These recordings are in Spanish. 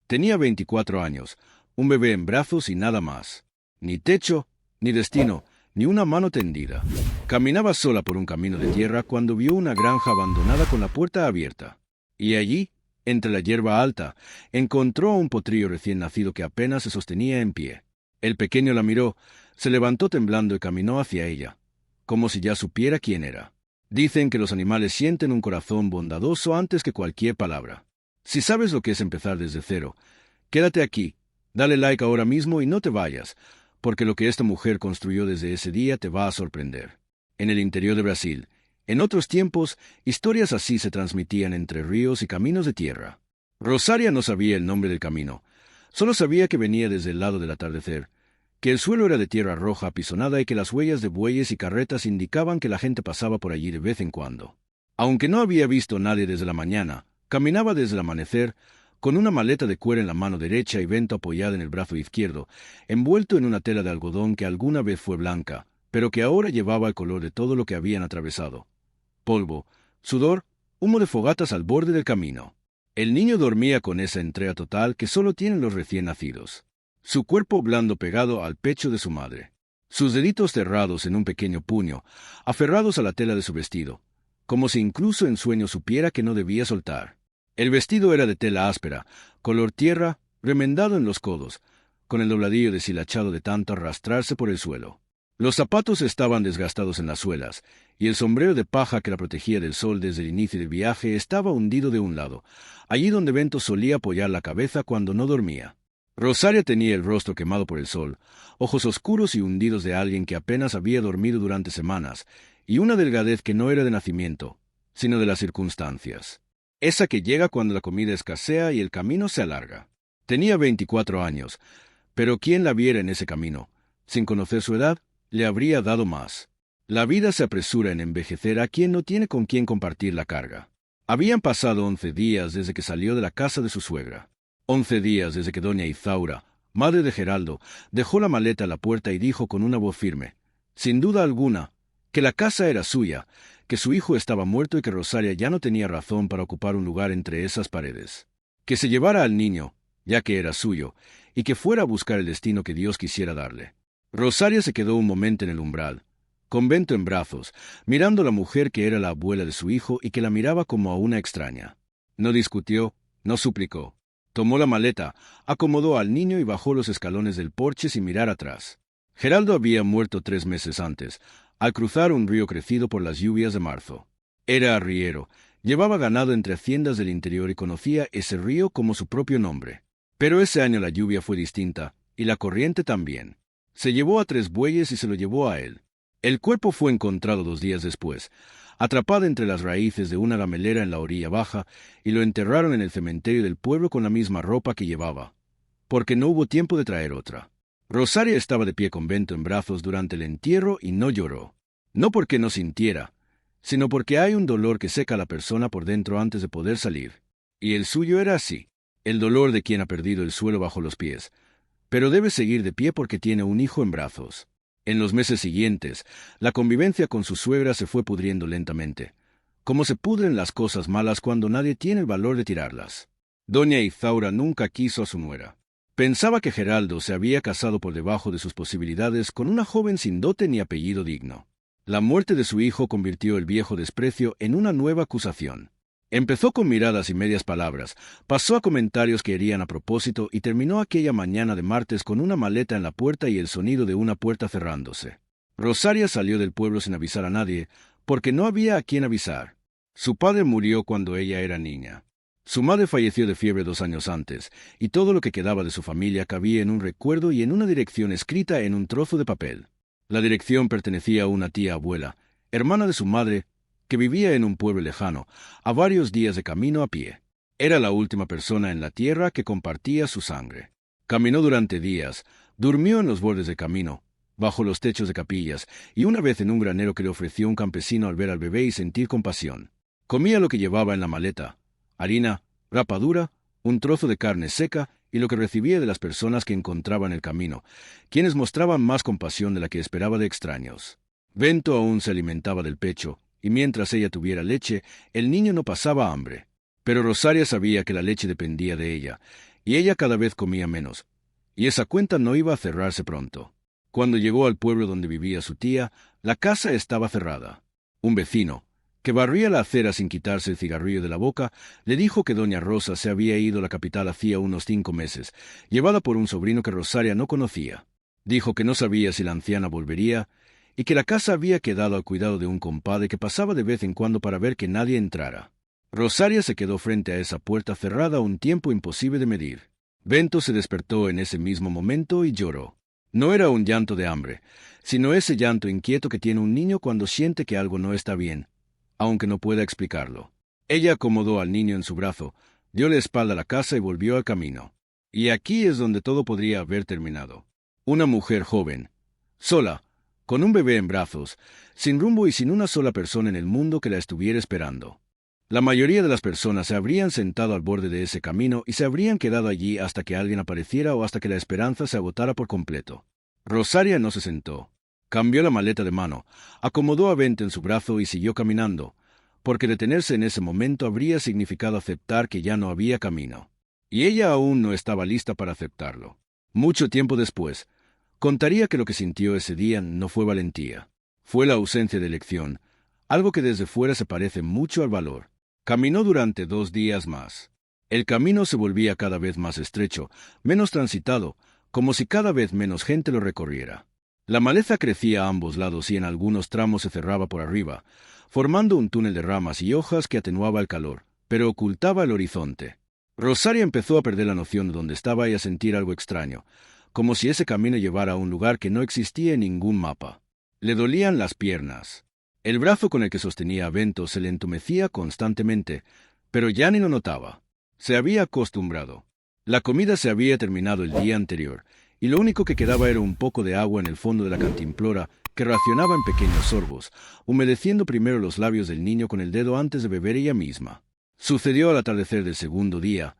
Tenía 24 años, un bebé en brazos y nada más. Ni techo, ni destino, ni una mano tendida. Caminaba sola por un camino de tierra cuando vio una granja abandonada con la puerta abierta. Y allí, entre la hierba alta, encontró a un potrillo recién nacido que apenas se sostenía en pie. El pequeño la miró, se levantó temblando y caminó hacia ella, como si ya supiera quién era. Dicen que los animales sienten un corazón bondadoso antes que cualquier palabra. Si sabes lo que es empezar desde cero, quédate aquí, dale like ahora mismo y no te vayas, porque lo que esta mujer construyó desde ese día te va a sorprender. En el interior de Brasil, en otros tiempos, historias así se transmitían entre ríos y caminos de tierra. Rosaria no sabía el nombre del camino, solo sabía que venía desde el lado del atardecer, que el suelo era de tierra roja apisonada y que las huellas de bueyes y carretas indicaban que la gente pasaba por allí de vez en cuando. Aunque no había visto a nadie desde la mañana, caminaba desde el amanecer, con una maleta de cuero en la mano derecha y Bento apoyada en el brazo izquierdo, envuelto en una tela de algodón que alguna vez fue blanca, pero que ahora llevaba el color de todo lo que habían atravesado. Polvo, sudor, humo de fogatas al borde del camino. El niño dormía con esa entrega total que solo tienen los recién nacidos. Su cuerpo blando pegado al pecho de su madre. Sus deditos cerrados en un pequeño puño, aferrados a la tela de su vestido, como si incluso en sueño supiera que no debía soltar. El vestido era de tela áspera, color tierra, remendado en los codos, con el dobladillo deshilachado de tanto arrastrarse por el suelo. Los zapatos estaban desgastados en las suelas, y el sombrero de paja que la protegía del sol desde el inicio del viaje estaba hundido de un lado, allí donde Bento solía apoyar la cabeza cuando no dormía. Rosaria tenía el rostro quemado por el sol, ojos oscuros y hundidos de alguien que apenas había dormido durante semanas, y una delgadez que no era de nacimiento, sino de las circunstancias. Esa que llega cuando la comida escasea y el camino se alarga. Tenía 24 años, pero quien la viera en ese camino, sin conocer su edad, le habría dado más. La vida se apresura en envejecer a quien no tiene con quien compartir la carga. Habían pasado 11 días desde que salió de la casa de su suegra. 11 días desde que doña Izaura, madre de Geraldo, dejó la maleta a la puerta y dijo con una voz firme, sin duda alguna, que la casa era suya, que su hijo estaba muerto y que Rosaria ya no tenía razón para ocupar un lugar entre esas paredes. Que se llevara al niño, ya que era suyo, y que fuera a buscar el destino que Dios quisiera darle. Rosaria se quedó un momento en el umbral, con Bento en brazos, mirando a la mujer que era la abuela de su hijo y que la miraba como a una extraña. No discutió, no suplicó. Tomó la maleta, acomodó al niño y bajó los escalones del porche sin mirar atrás. Geraldo había muerto 3 meses antes, al cruzar un río crecido por las lluvias de marzo. Era arriero, llevaba ganado entre haciendas del interior y conocía ese río como su propio nombre. Pero ese año la lluvia fue distinta, y la corriente también. Se llevó a 3 bueyes y se lo llevó a él. El cuerpo fue encontrado 2 días después, atrapado entre las raíces de una gamelera en la orilla baja, y lo enterraron en el cementerio del pueblo con la misma ropa que llevaba, porque no hubo tiempo de traer otra. Rosaria estaba de pie con Bento en brazos durante el entierro y no lloró. No porque no sintiera, sino porque hay un dolor que seca a la persona por dentro antes de poder salir. Y el suyo era así, el dolor de quien ha perdido el suelo bajo los pies, pero debe seguir de pie porque tiene un hijo en brazos. En los meses siguientes, la convivencia con su suegra se fue pudriendo lentamente, como se pudren las cosas malas cuando nadie tiene el valor de tirarlas. Doña Izaura nunca quiso a su nuera. Pensaba que Geraldo se había casado por debajo de sus posibilidades con una joven sin dote ni apellido digno. La muerte de su hijo convirtió el viejo desprecio en una nueva acusación. Empezó con miradas y medias palabras, pasó a comentarios que herían a propósito y terminó aquella mañana de martes con una maleta en la puerta y el sonido de una puerta cerrándose. Rosaria salió del pueblo sin avisar a nadie, porque no había a quien avisar. Su padre murió cuando ella era niña. Su madre falleció de fiebre 2 años antes, y todo lo que quedaba de su familia cabía en un recuerdo y en una dirección escrita en un trozo de papel. La dirección pertenecía a una tía abuela, hermana de su madre, que vivía en un pueblo lejano, a varios días de camino a pie. Era la última persona en la tierra que compartía su sangre. Caminó durante días, durmió en los bordes del camino, bajo los techos de capillas, y una vez en un granero que le ofreció un campesino al ver al bebé y sentir compasión. Comía lo que llevaba en la maleta: harina, rapadura, un trozo de carne seca y lo que recibía de las personas que encontraba en el camino, quienes mostraban más compasión de la que esperaba de extraños. Bento aún se alimentaba del pecho, y mientras ella tuviera leche, el niño no pasaba hambre. Pero Rosaria sabía que la leche dependía de ella, y ella cada vez comía menos, y esa cuenta no iba a cerrarse pronto. Cuando llegó al pueblo donde vivía su tía, la casa estaba cerrada. Un vecino, que barría la acera sin quitarse el cigarrillo de la boca, le dijo que doña Rosa se había ido a la capital hacía unos 5 meses, llevada por un sobrino que Rosaria no conocía. Dijo que no sabía si la anciana volvería, y que la casa había quedado al cuidado de un compadre que pasaba de vez en cuando para ver que nadie entrara. Rosaria se quedó frente a esa puerta cerrada un tiempo imposible de medir. Bento se despertó en ese mismo momento y lloró. No era un llanto de hambre, sino ese llanto inquieto que tiene un niño cuando siente que algo no está bien, aunque no pueda explicarlo. Ella acomodó al niño en su brazo, dio la espalda a la casa y volvió al camino. Y aquí es donde todo podría haber terminado. Una mujer joven, sola, con un bebé en brazos, sin rumbo y sin una sola persona en el mundo que la estuviera esperando. La mayoría de las personas se habrían sentado al borde de ese camino y se habrían quedado allí hasta que alguien apareciera o hasta que la esperanza se agotara por completo. Rosaria no se sentó. Cambió la maleta de mano, acomodó a Bento en su brazo y siguió caminando, porque detenerse en ese momento habría significado aceptar que ya no había camino. Y ella aún no estaba lista para aceptarlo. Mucho tiempo después, contaría que lo que sintió ese día no fue valentía. Fue la ausencia de elección, algo que desde fuera se parece mucho al valor. Caminó durante 2 días más. El camino se volvía cada vez más estrecho, menos transitado, como si cada vez menos gente lo recorriera. La maleza crecía a ambos lados y en algunos tramos se cerraba por arriba, formando un túnel de ramas y hojas que atenuaba el calor, pero ocultaba el horizonte. Rosaria empezó a perder la noción de dónde estaba y a sentir algo extraño, como si ese camino llevara a un lugar que no existía en ningún mapa. Le dolían las piernas. El brazo con el que sostenía a Bento se le entumecía constantemente, pero ya ni lo notaba. Se había acostumbrado. La comida se había terminado el día anterior, y lo único que quedaba era un poco de agua en el fondo de la cantimplora que racionaba en pequeños sorbos, humedeciendo primero los labios del niño con el dedo antes de beber ella misma. Sucedió al atardecer del segundo día,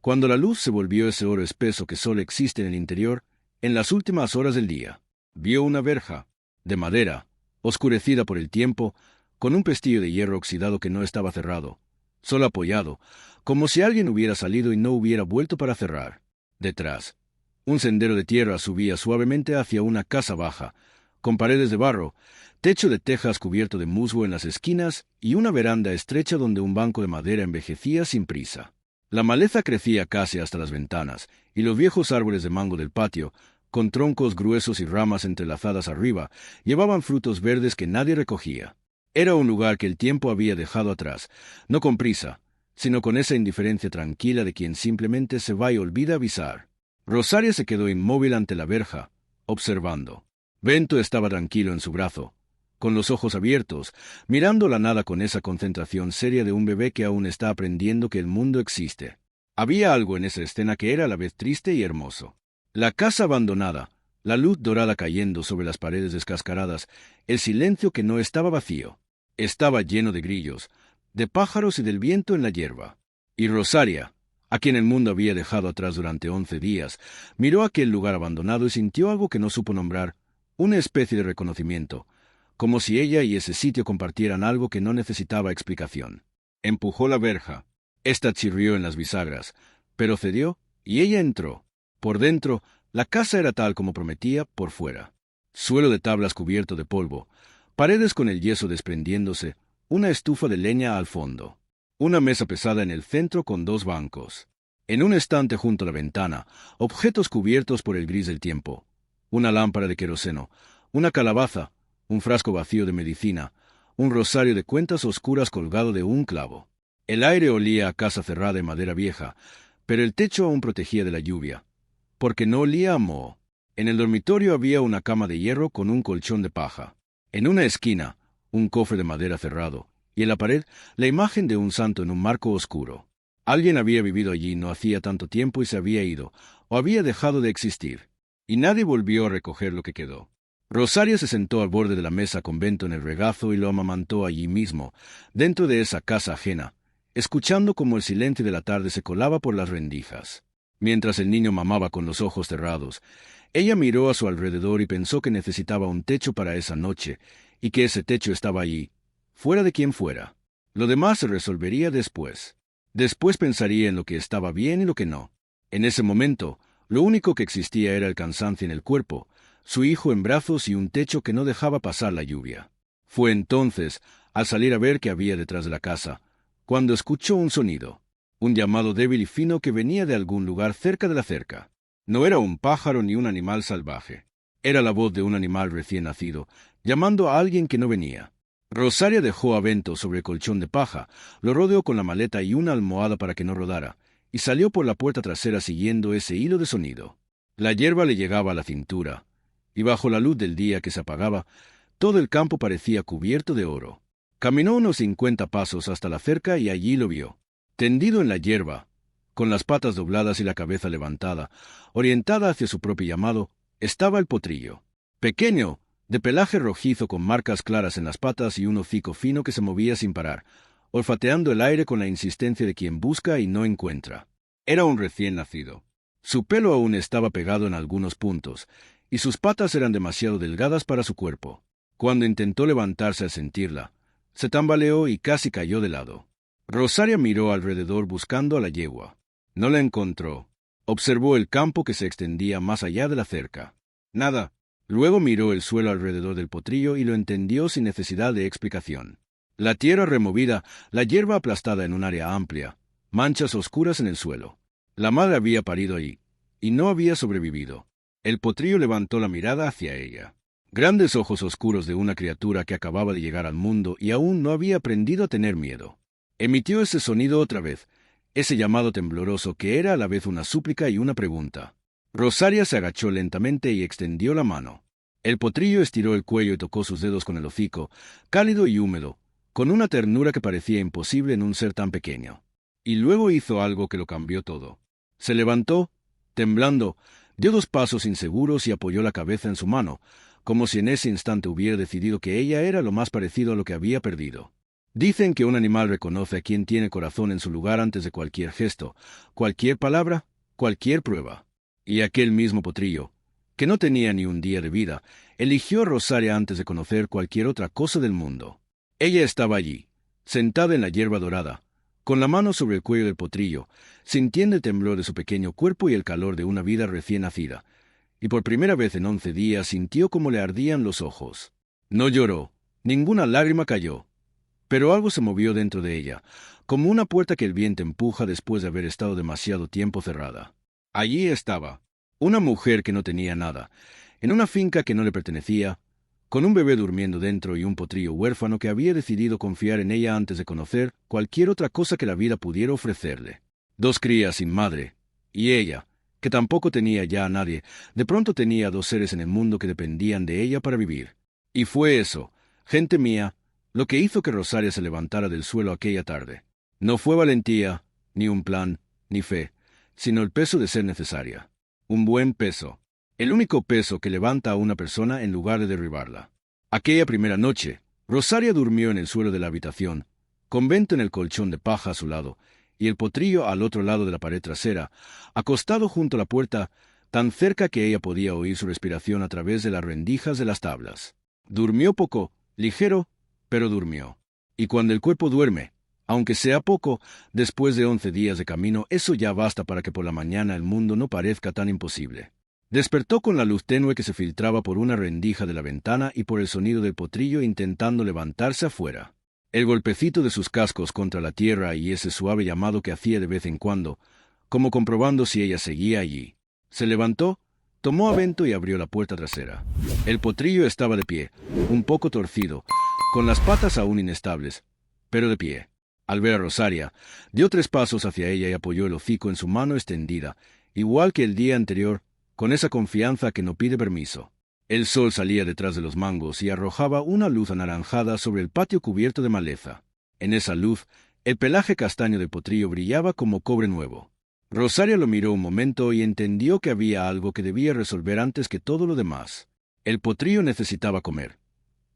cuando la luz se volvió ese oro espeso que solo existe en el interior, en las últimas horas del día. Vio una verja, de madera, oscurecida por el tiempo, con un pestillo de hierro oxidado que no estaba cerrado, solo apoyado, como si alguien hubiera salido y no hubiera vuelto para cerrar. Detrás, un sendero de tierra subía suavemente hacia una casa baja, con paredes de barro, techo de tejas cubierto de musgo en las esquinas y una veranda estrecha donde un banco de madera envejecía sin prisa. La maleza crecía casi hasta las ventanas, y los viejos árboles de mango del patio, con troncos gruesos y ramas entrelazadas arriba, llevaban frutos verdes que nadie recogía. Era un lugar que el tiempo había dejado atrás, no con prisa, sino con esa indiferencia tranquila de quien simplemente se va y olvida avisar. Rosaria se quedó inmóvil ante la verja, observando. Bento estaba tranquilo en su brazo, con los ojos abiertos, mirando la nada con esa concentración seria de un bebé que aún está aprendiendo que el mundo existe. Había algo en esa escena que era a la vez triste y hermoso. La casa abandonada, la luz dorada cayendo sobre las paredes descascaradas, el silencio que no estaba vacío. Estaba lleno de grillos, de pájaros y del viento en la hierba. Y Rosaria, a quien el mundo había dejado atrás durante 11 días, miró aquel lugar abandonado y sintió algo que no supo nombrar, una especie de reconocimiento, como si ella y ese sitio compartieran algo que no necesitaba explicación. Empujó la verja. Esta chirrió en las bisagras, pero cedió y ella entró. Por dentro, la casa era tal como prometía por fuera. Suelo de tablas cubierto de polvo, paredes con el yeso desprendiéndose, una estufa de leña al fondo. Una mesa pesada en el centro con 2 bancos. En un estante junto a la ventana, objetos cubiertos por el gris del tiempo. Una lámpara de queroseno, una calabaza, un frasco vacío de medicina, un rosario de cuentas oscuras colgado de un clavo. El aire olía a casa cerrada en madera vieja, pero el techo aún protegía de la lluvia, porque no olía a moho. En el dormitorio había una cama de hierro con un colchón de paja. En una esquina, un cofre de madera cerrado, y en la pared, la imagen de un santo en un marco oscuro. Alguien había vivido allí no hacía tanto tiempo y se había ido, o había dejado de existir, y nadie volvió a recoger lo que quedó. Rosaria se sentó al borde de la mesa con Bento en el regazo y lo amamantó allí mismo, dentro de esa casa ajena, escuchando cómo el silencio de la tarde se colaba por las rendijas. Mientras el niño mamaba con los ojos cerrados, ella miró a su alrededor y pensó que necesitaba un techo para esa noche, y que ese techo estaba allí, fuera de quien fuera. Lo demás se resolvería después. Después pensaría en lo que estaba bien y lo que no. En ese momento, lo único que existía era el cansancio en el cuerpo, su hijo en brazos y un techo que no dejaba pasar la lluvia. Fue entonces, al salir a ver qué había detrás de la casa, cuando escuchó un sonido, un llamado débil y fino que venía de algún lugar cerca de la cerca. No era un pájaro ni un animal salvaje. Era la voz de un animal recién nacido, llamando a alguien que no venía. Rosaria dejó a Bento sobre el colchón de paja, lo rodeó con la maleta y una almohada para que no rodara, y salió por la puerta trasera siguiendo ese hilo de sonido. La hierba le llegaba a la cintura, y bajo la luz del día que se apagaba, todo el campo parecía cubierto de oro. Caminó unos 50 pasos hasta la cerca y allí lo vio. Tendido en la hierba, con las patas dobladas y la cabeza levantada, orientada hacia su propio llamado, estaba el potrillo. Pequeño, de pelaje rojizo con marcas claras en las patas y un hocico fino que se movía sin parar, olfateando el aire con la insistencia de quien busca y no encuentra. Era un recién nacido. Su pelo aún estaba pegado en algunos puntos, y sus patas eran demasiado delgadas para su cuerpo. Cuando intentó levantarse al sentirla, se tambaleó y casi cayó de lado. Rosaria miró alrededor buscando a la yegua. No la encontró. Observó el campo que se extendía más allá de la cerca. Nada. Luego miró el suelo alrededor del potrillo y lo entendió sin necesidad de explicación. La tierra removida, la hierba aplastada en un área amplia, manchas oscuras en el suelo. La madre había parido ahí, y no había sobrevivido. El potrillo levantó la mirada hacia ella. Grandes ojos oscuros de una criatura que acababa de llegar al mundo y aún no había aprendido a tener miedo. Emitió ese sonido otra vez, ese llamado tembloroso que era a la vez una súplica y una pregunta. Rosaria se agachó lentamente y extendió la mano. El potrillo estiró el cuello y tocó sus dedos con el hocico, cálido y húmedo, con una ternura que parecía imposible en un ser tan pequeño. Y luego hizo algo que lo cambió todo. Se levantó, temblando, dio 2 pasos inseguros y apoyó la cabeza en su mano, como si en ese instante hubiera decidido que ella era lo más parecido a lo que había perdido. Dicen que un animal reconoce a quien tiene corazón en su lugar antes de cualquier gesto, cualquier palabra, cualquier prueba. Y aquel mismo potrillo, que no tenía ni un día de vida, eligió a Rosaria antes de conocer cualquier otra cosa del mundo. Ella estaba allí, sentada en la hierba dorada, con la mano sobre el cuello del potrillo, sintiendo el temblor de su pequeño cuerpo y el calor de una vida recién nacida, y por primera vez en 11 días sintió cómo le ardían los ojos. No lloró, ninguna lágrima cayó, pero algo se movió dentro de ella, como una puerta que el viento empuja después de haber estado demasiado tiempo cerrada. Allí estaba, una mujer que no tenía nada, en una finca que no le pertenecía, con un bebé durmiendo dentro y un potrillo huérfano que había decidido confiar en ella antes de conocer cualquier otra cosa que la vida pudiera ofrecerle. 2 crías sin madre, y ella, que tampoco tenía ya a nadie, de pronto tenía 2 seres en el mundo que dependían de ella para vivir. Y fue eso, gente mía, lo que hizo que Rosaria se levantara del suelo aquella tarde. No fue valentía, ni un plan, ni fe, sino el peso de ser necesaria. Un buen peso. El único peso que levanta a una persona en lugar de derribarla. Aquella primera noche, Rosaria durmió en el suelo de la habitación, con Bento en el colchón de paja a su lado, y el potrillo al otro lado de la pared trasera, acostado junto a la puerta, tan cerca que ella podía oír su respiración a través de las rendijas de las tablas. Durmió poco, ligero, pero durmió. Y cuando el cuerpo duerme, aunque sea poco, después de 11 días de camino, eso ya basta para que por la mañana el mundo no parezca tan imposible. Despertó con la luz tenue que se filtraba por una rendija de la ventana y por el sonido del potrillo intentando levantarse afuera. El golpecito de sus cascos contra la tierra y ese suave llamado que hacía de vez en cuando, como comprobando si ella seguía allí. Se levantó, tomó a Bento y abrió la puerta trasera. El potrillo estaba de pie, un poco torcido, con las patas aún inestables, pero de pie. Al ver a Rosaria, dio 3 pasos hacia ella y apoyó el hocico en su mano extendida, igual que el día anterior, con esa confianza que no pide permiso. El sol salía detrás de los mangos y arrojaba una luz anaranjada sobre el patio cubierto de maleza. En esa luz, el pelaje castaño del potrillo brillaba como cobre nuevo. Rosaria lo miró un momento y entendió que había algo que debía resolver antes que todo lo demás. El potrillo necesitaba comer,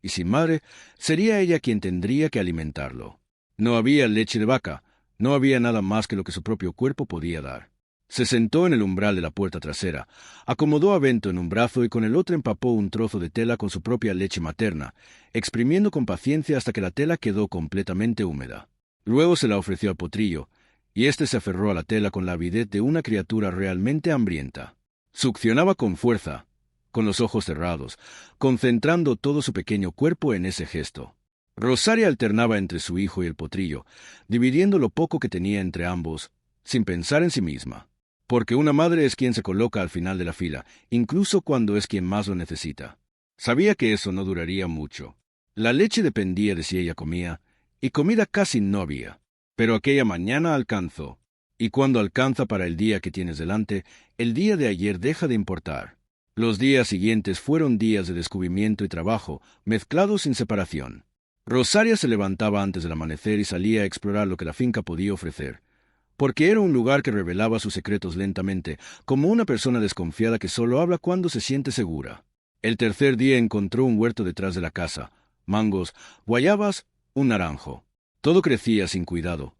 y sin madre, sería ella quien tendría que alimentarlo. No había leche de vaca, no había nada más que lo que su propio cuerpo podía dar. Se sentó en el umbral de la puerta trasera, acomodó a Bento en un brazo y con el otro empapó un trozo de tela con su propia leche materna, exprimiendo con paciencia hasta que la tela quedó completamente húmeda. Luego se la ofreció al potrillo, y éste se aferró a la tela con la avidez de una criatura realmente hambrienta. Succionaba con fuerza, con los ojos cerrados, concentrando todo su pequeño cuerpo en ese gesto. Rosaria alternaba entre su hijo y el potrillo, dividiendo lo poco que tenía entre ambos, sin pensar en sí misma. Porque una madre es quien se coloca al final de la fila, incluso cuando es quien más lo necesita. Sabía que eso no duraría mucho. La leche dependía de si ella comía, y comida casi no había. Pero aquella mañana alcanzó. Y cuando alcanza para el día que tienes delante, el día de ayer deja de importar. Los días siguientes fueron días de descubrimiento y trabajo, mezclados sin separación. Rosaria se levantaba antes del amanecer y salía a explorar lo que la finca podía ofrecer, porque era un lugar que revelaba sus secretos lentamente, como una persona desconfiada que solo habla cuando se siente segura. El tercer día encontró un huerto detrás de la casa, mangos, guayabas, un naranjo. Todo crecía sin cuidado,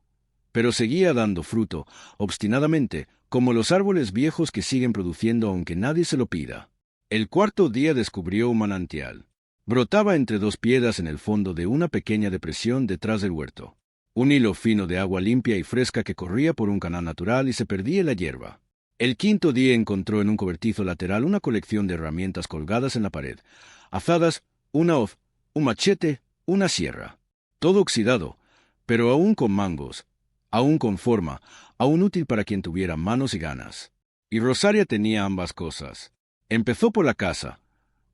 pero seguía dando fruto, obstinadamente, como los árboles viejos que siguen produciendo aunque nadie se lo pida. El cuarto día descubrió un manantial. Brotaba entre dos piedras en el fondo de una pequeña depresión detrás del huerto. Un hilo fino de agua limpia y fresca que corría por un canal natural y se perdía en la hierba. El quinto día encontró en un cobertizo lateral una colección de herramientas colgadas en la pared. Azadas, una hoz, un machete, una sierra. Todo oxidado, pero aún con mangos, aún con forma, aún útil para quien tuviera manos y ganas. Y Rosaria tenía ambas cosas. Empezó por la casa,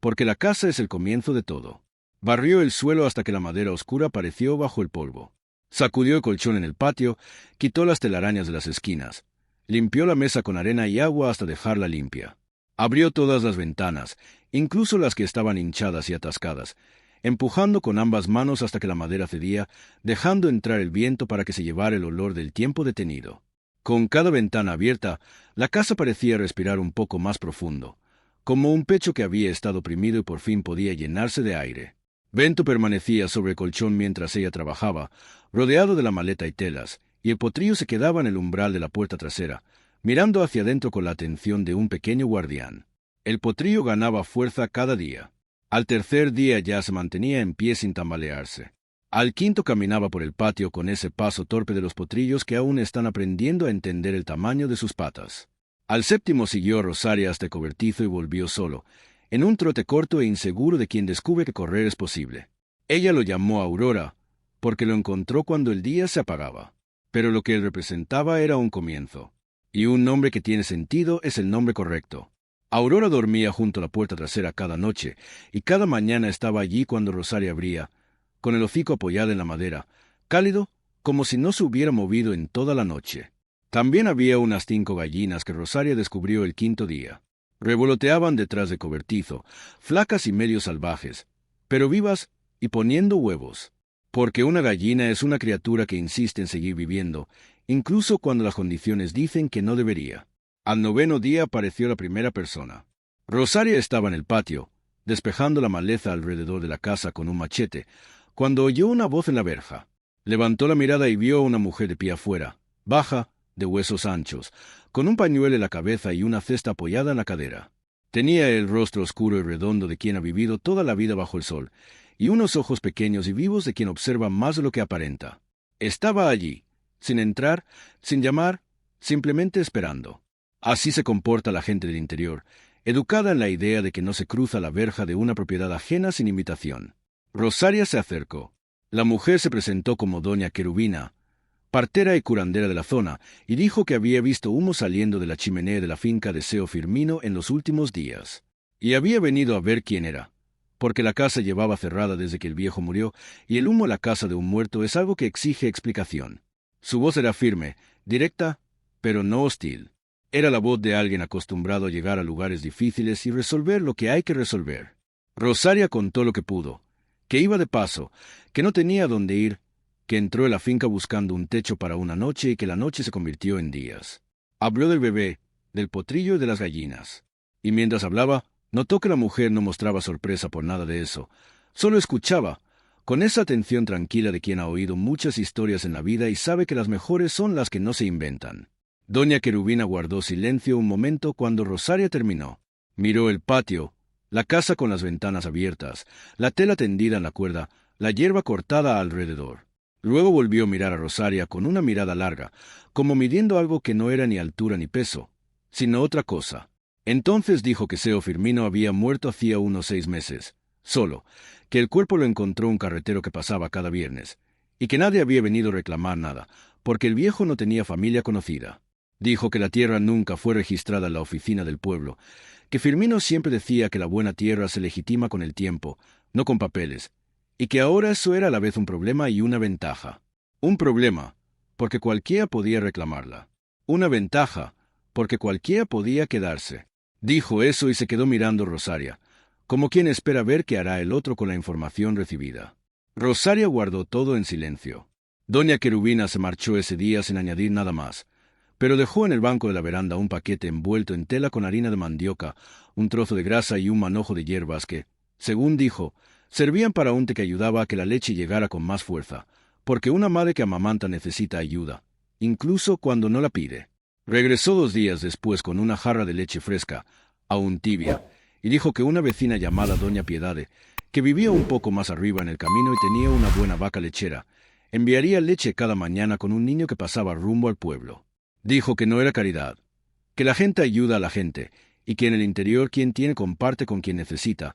porque la casa es el comienzo de todo. Barrió el suelo hasta que la madera oscura apareció bajo el polvo. Sacudió el colchón en el patio, quitó las telarañas de las esquinas, limpió la mesa con arena y agua hasta dejarla limpia. Abrió todas las ventanas, incluso las que estaban hinchadas y atascadas, empujando con ambas manos hasta que la madera cedía, dejando entrar el viento para que se llevara el olor del tiempo detenido. Con cada ventana abierta, la casa parecía respirar un poco más profundo, como un pecho que había estado oprimido y por fin podía llenarse de aire. Bento permanecía sobre el colchón mientras ella trabajaba, rodeado de la maleta y telas, y el potrillo se quedaba en el umbral de la puerta trasera, mirando hacia adentro con la atención de un pequeño guardián. El potrillo ganaba fuerza cada día. Al tercer día ya se mantenía en pie sin tambalearse. Al quinto caminaba por el patio con ese paso torpe de los potrillos que aún están aprendiendo a entender el tamaño de sus patas. Al séptimo siguió a Rosaria hasta el cobertizo y volvió solo, en un trote corto e inseguro de quien descubre que correr es posible. Ella lo llamó Aurora, porque lo encontró cuando el día se apagaba. Pero lo que él representaba era un comienzo. Y un nombre que tiene sentido es el nombre correcto. Aurora dormía junto a la puerta trasera cada noche, y cada mañana estaba allí cuando Rosaria abría, con el hocico apoyado en la madera, cálido, como si no se hubiera movido en toda la noche. También había unas 5 gallinas que Rosaria descubrió el quinto día. Revoloteaban detrás de cobertizo, flacas y medio salvajes, pero vivas y poniendo huevos. Porque una gallina es una criatura que insiste en seguir viviendo, incluso cuando las condiciones dicen que no debería. Al 9º día apareció la primera persona. Rosaria estaba en el patio, despejando la maleza alrededor de la casa con un machete, cuando oyó una voz en la verja. Levantó la mirada y vio a una mujer de pie afuera, baja, de huesos anchos, con un pañuelo en la cabeza y una cesta apoyada en la cadera. Tenía el rostro oscuro y redondo de quien ha vivido toda la vida bajo el sol, y unos ojos pequeños y vivos de quien observa más de lo que aparenta. Estaba allí, sin entrar, sin llamar, simplemente esperando. Así se comporta la gente del interior, educada en la idea de que no se cruza la verja de una propiedad ajena sin invitación. Rosaria se acercó. La mujer se presentó como doña Querubina, partera y curandera de la zona, y dijo que había visto humo saliendo de la chimenea de la finca de Seo Firmino en los últimos días. Y había venido a ver quién era, porque la casa llevaba cerrada desde que el viejo murió, y el humo en la casa de un muerto es algo que exige explicación. Su voz era firme, directa, pero no hostil. Era la voz de alguien acostumbrado a llegar a lugares difíciles y resolver lo que hay que resolver. Rosaria contó lo que pudo, que iba de paso, que no tenía dónde ir, que entró en la finca buscando un techo para una noche y que la noche se convirtió en días. Habló del bebé, del potrillo y de las gallinas. Y mientras hablaba, notó que la mujer no mostraba sorpresa por nada de eso, solo escuchaba, con esa atención tranquila de quien ha oído muchas historias en la vida y sabe que las mejores son las que no se inventan. Doña Querubina guardó silencio un momento cuando Rosaria terminó. Miró el patio, la casa con las ventanas abiertas, la tela tendida en la cuerda, la hierba cortada alrededor. Luego volvió a mirar a Rosaria con una mirada larga, como midiendo algo que no era ni altura ni peso, sino otra cosa. Entonces dijo que Seo Firmino había muerto hacía unos 6 meses, solo, que el cuerpo lo encontró un carretero que pasaba cada viernes, y que nadie había venido a reclamar nada, porque el viejo no tenía familia conocida. Dijo que la tierra nunca fue registrada en la oficina del pueblo, que Firmino siempre decía que la buena tierra se legitima con el tiempo, no con papeles, y que ahora eso era a la vez un problema y una ventaja. Un problema, porque cualquiera podía reclamarla. Una ventaja, porque cualquiera podía quedarse. Dijo eso y se quedó mirando a Rosaria, como quien espera ver qué hará el otro con la información recibida. Rosaria guardó todo en silencio. Doña Querubina se marchó ese día sin añadir nada más, pero dejó en el banco de la veranda un paquete envuelto en tela con harina de mandioca, un trozo de grasa y un manojo de hierbas que, según dijo, servían para un té que ayudaba a que la leche llegara con más fuerza, porque una madre que amamanta necesita ayuda, incluso cuando no la pide. Regresó 2 días después con una jarra de leche fresca, aún tibia, y dijo que una vecina llamada Doña Piedade, que vivía un poco más arriba en el camino y tenía una buena vaca lechera, enviaría leche cada mañana con un niño que pasaba rumbo al pueblo. Dijo que no era caridad, que la gente ayuda a la gente, y que en el interior quien tiene comparte con quien necesita,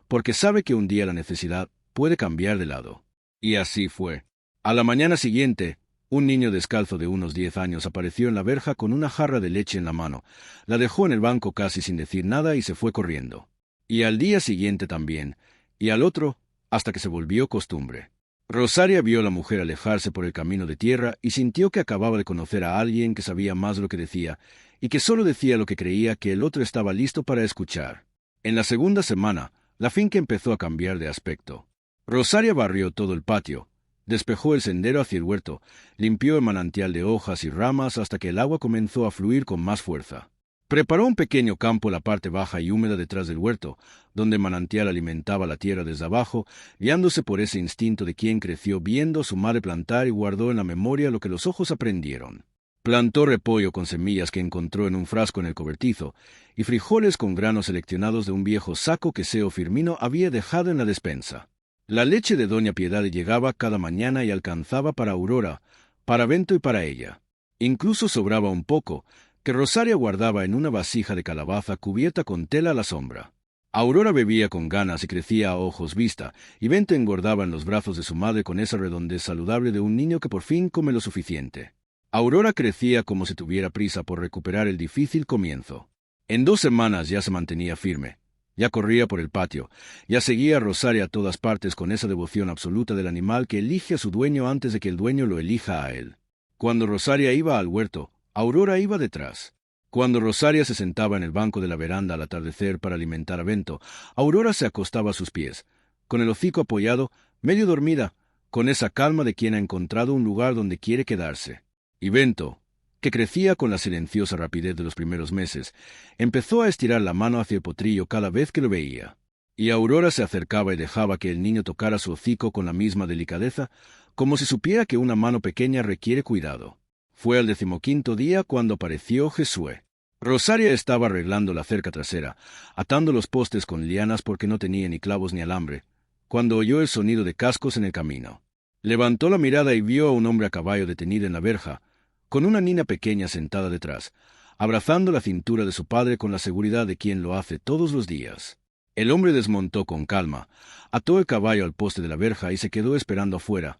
porque sabe que un día la necesidad puede cambiar de lado. Y así fue. A la mañana siguiente, un niño descalzo de unos 10 años apareció en la verja con una jarra de leche en la mano, la dejó en el banco casi sin decir nada y se fue corriendo. Y al día siguiente también, y al otro, hasta que se volvió costumbre. Rosaria vio a la mujer alejarse por el camino de tierra y sintió que acababa de conocer a alguien que sabía más de lo que decía, y que solo decía lo que creía que el otro estaba listo para escuchar. En la segunda semana, la finca empezó a cambiar de aspecto. Rosaria barrió todo el patio, despejó el sendero hacia el huerto, limpió el manantial de hojas y ramas hasta que el agua comenzó a fluir con más fuerza. Preparó un pequeño campo en la parte baja y húmeda detrás del huerto, donde el manantial alimentaba la tierra desde abajo, guiándose por ese instinto de quien creció viendo a su madre plantar y guardó en la memoria lo que los ojos aprendieron. Plantó repollo con semillas que encontró en un frasco en el cobertizo, y frijoles con granos seleccionados de un viejo saco que Seo Firmino había dejado en la despensa. La leche de Doña Piedade llegaba cada mañana y alcanzaba para Aurora, para Bento y para ella. Incluso sobraba un poco, que Rosaria guardaba en una vasija de calabaza cubierta con tela a la sombra. Aurora bebía con ganas y crecía a ojos vista, y Bento engordaba en los brazos de su madre con esa redondez saludable de un niño que por fin come lo suficiente. Aurora crecía como si tuviera prisa por recuperar el difícil comienzo. En 2 semanas ya se mantenía firme, ya corría por el patio, ya seguía a Rosaria a todas partes con esa devoción absoluta del animal que elige a su dueño antes de que el dueño lo elija a él. Cuando Rosaria iba al huerto, Aurora iba detrás. Cuando Rosaria se sentaba en el banco de la veranda al atardecer para alimentar a Bento, Aurora se acostaba a sus pies, con el hocico apoyado, medio dormida, con esa calma de quien ha encontrado un lugar donde quiere quedarse. Y Bento, que crecía con la silenciosa rapidez de los primeros meses, empezó a estirar la mano hacia el potrillo cada vez que lo veía. Y Aurora se acercaba y dejaba que el niño tocara su hocico con la misma delicadeza, como si supiera que una mano pequeña requiere cuidado. Fue al 15º día cuando apareció Jesúe. Rosaria estaba arreglando la cerca trasera, atando los postes con lianas porque no tenía ni clavos ni alambre, cuando oyó el sonido de cascos en el camino. Levantó la mirada y vio a un hombre a caballo detenido en la verja, con una niña pequeña sentada detrás, abrazando la cintura de su padre con la seguridad de quien lo hace todos los días. El hombre desmontó con calma, ató el caballo al poste de la verja y se quedó esperando afuera,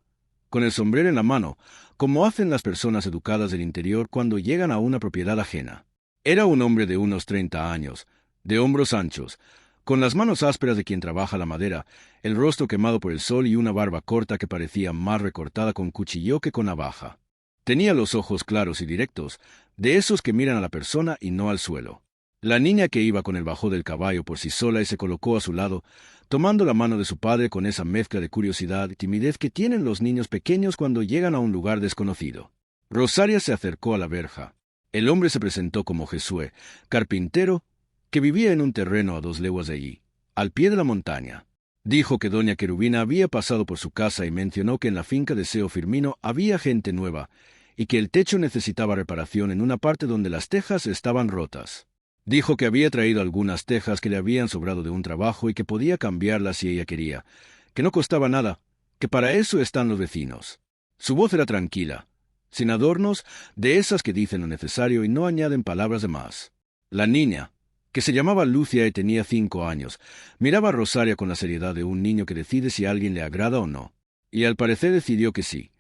con el sombrero en la mano, como hacen las personas educadas del interior cuando llegan a una propiedad ajena. Era un hombre de unos 30 años, de hombros anchos, con las manos ásperas de quien trabaja la madera, el rostro quemado por el sol y una barba corta que parecía más recortada con cuchillo que con navaja. Tenía los ojos claros y directos, de esos que miran a la persona y no al suelo. La niña que iba con él bajó del caballo por sí sola y se colocó a su lado, tomando la mano de su padre con esa mezcla de curiosidad y timidez que tienen los niños pequeños cuando llegan a un lugar desconocido. Rosaria se acercó a la verja. El hombre se presentó como Jesúe, carpintero, que vivía en un terreno a 2 leguas de allí, al pie de la montaña. Dijo que doña Querubina había pasado por su casa y mencionó que en la finca de Seo Firmino había gente nueva, y que el techo necesitaba reparación en una parte donde las tejas estaban rotas. Dijo que había traído algunas tejas que le habían sobrado de un trabajo y que podía cambiarlas si ella quería, que no costaba nada, que para eso están los vecinos. Su voz era tranquila, sin adornos, de esas que dicen lo necesario y no añaden palabras de más. La niña, que se llamaba Lucia y tenía 5 años, miraba a Rosaria con la seriedad de un niño que decide si a alguien le agrada o no. Y al parecer decidió que sí,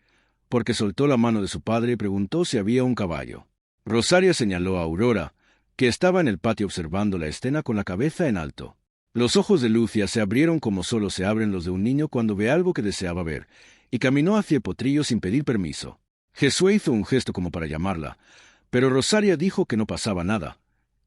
porque soltó la mano de su padre y preguntó si había un caballo. Rosaria señaló a Aurora, que estaba en el patio observando la escena con la cabeza en alto. Los ojos de Lucia se abrieron como solo se abren los de un niño cuando ve algo que deseaba ver, y caminó hacia el potrillo sin pedir permiso. Jesús hizo un gesto como para llamarla, pero Rosaria dijo que no pasaba nada,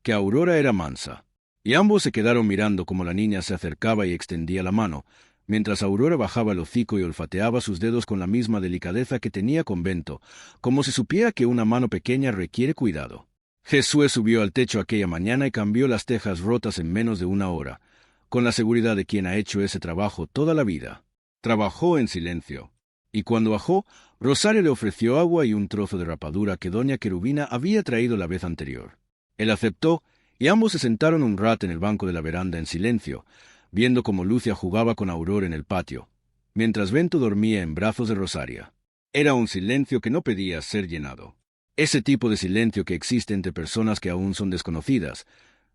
que Aurora era mansa. Y ambos se quedaron mirando como la niña se acercaba y extendía la mano, mientras Aurora bajaba el hocico y olfateaba sus dedos con la misma delicadeza que tenía Convento, como si supiera que una mano pequeña requiere cuidado. Jesús subió al techo aquella mañana y cambió las tejas rotas en menos de una hora, con la seguridad de quien ha hecho ese trabajo toda la vida. Trabajó en silencio, y cuando bajó, Rosario le ofreció agua y un trozo de rapadura que doña Querubina había traído la vez anterior. Él aceptó, y ambos se sentaron un rato en el banco de la veranda en silencio, viendo cómo Lucia jugaba con Aurora en el patio, mientras Bento dormía en brazos de Rosaria. Era un silencio que no pedía ser llenado. Ese tipo de silencio que existe entre personas que aún son desconocidas,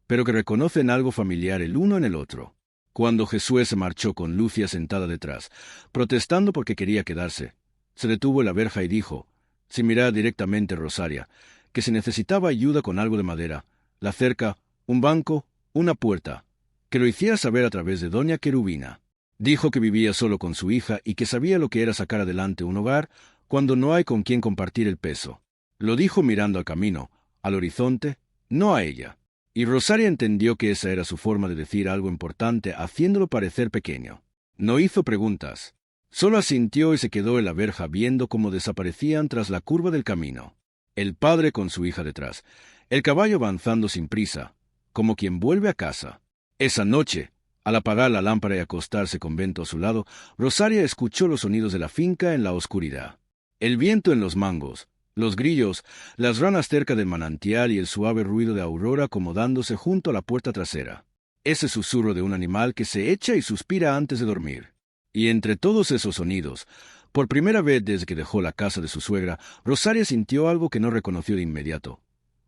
pero que reconocen algo familiar el uno en el otro. Cuando Jesús se marchó con Lucia sentada detrás, protestando porque quería quedarse, se detuvo en la verja y dijo, sin mirar directamente a Rosaria, que se necesitaba ayuda con algo de madera, la cerca, un banco, una puerta, que lo hiciera saber a través de doña Querubina. Dijo que vivía solo con su hija y que sabía lo que era sacar adelante un hogar cuando no hay con quien compartir el peso. Lo dijo mirando al camino, al horizonte, no a ella. Y Rosaria entendió que esa era su forma de decir algo importante, haciéndolo parecer pequeño. No hizo preguntas. Solo asintió y se quedó en la verja viendo cómo desaparecían tras la curva del camino. El padre con su hija detrás, el caballo avanzando sin prisa, como quien vuelve a casa. Esa noche, al apagar la lámpara y acostarse con Bento a su lado, Rosaria escuchó los sonidos de la finca en la oscuridad. El viento en los mangos, los grillos, las ranas cerca del manantial y el suave ruido de Aurora acomodándose junto a la puerta trasera. Ese susurro de un animal que se echa y suspira antes de dormir. Y entre todos esos sonidos, por primera vez desde que dejó la casa de su suegra, Rosaria sintió algo que no reconoció de inmediato,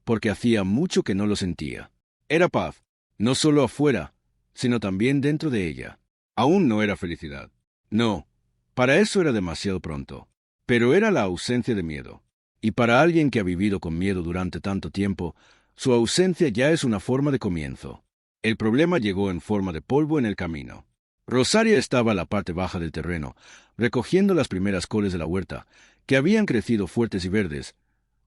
porque hacía mucho que no lo sentía. Era paz, no solo afuera, sino también dentro de ella. Aún no era felicidad. No, para eso era demasiado pronto. Pero era la ausencia de miedo. Y para alguien que ha vivido con miedo durante tanto tiempo, su ausencia ya es una forma de comienzo. El problema llegó en forma de polvo en el camino. Rosaria estaba en la parte baja del terreno, recogiendo las primeras coles de la huerta, que habían crecido fuertes y verdes,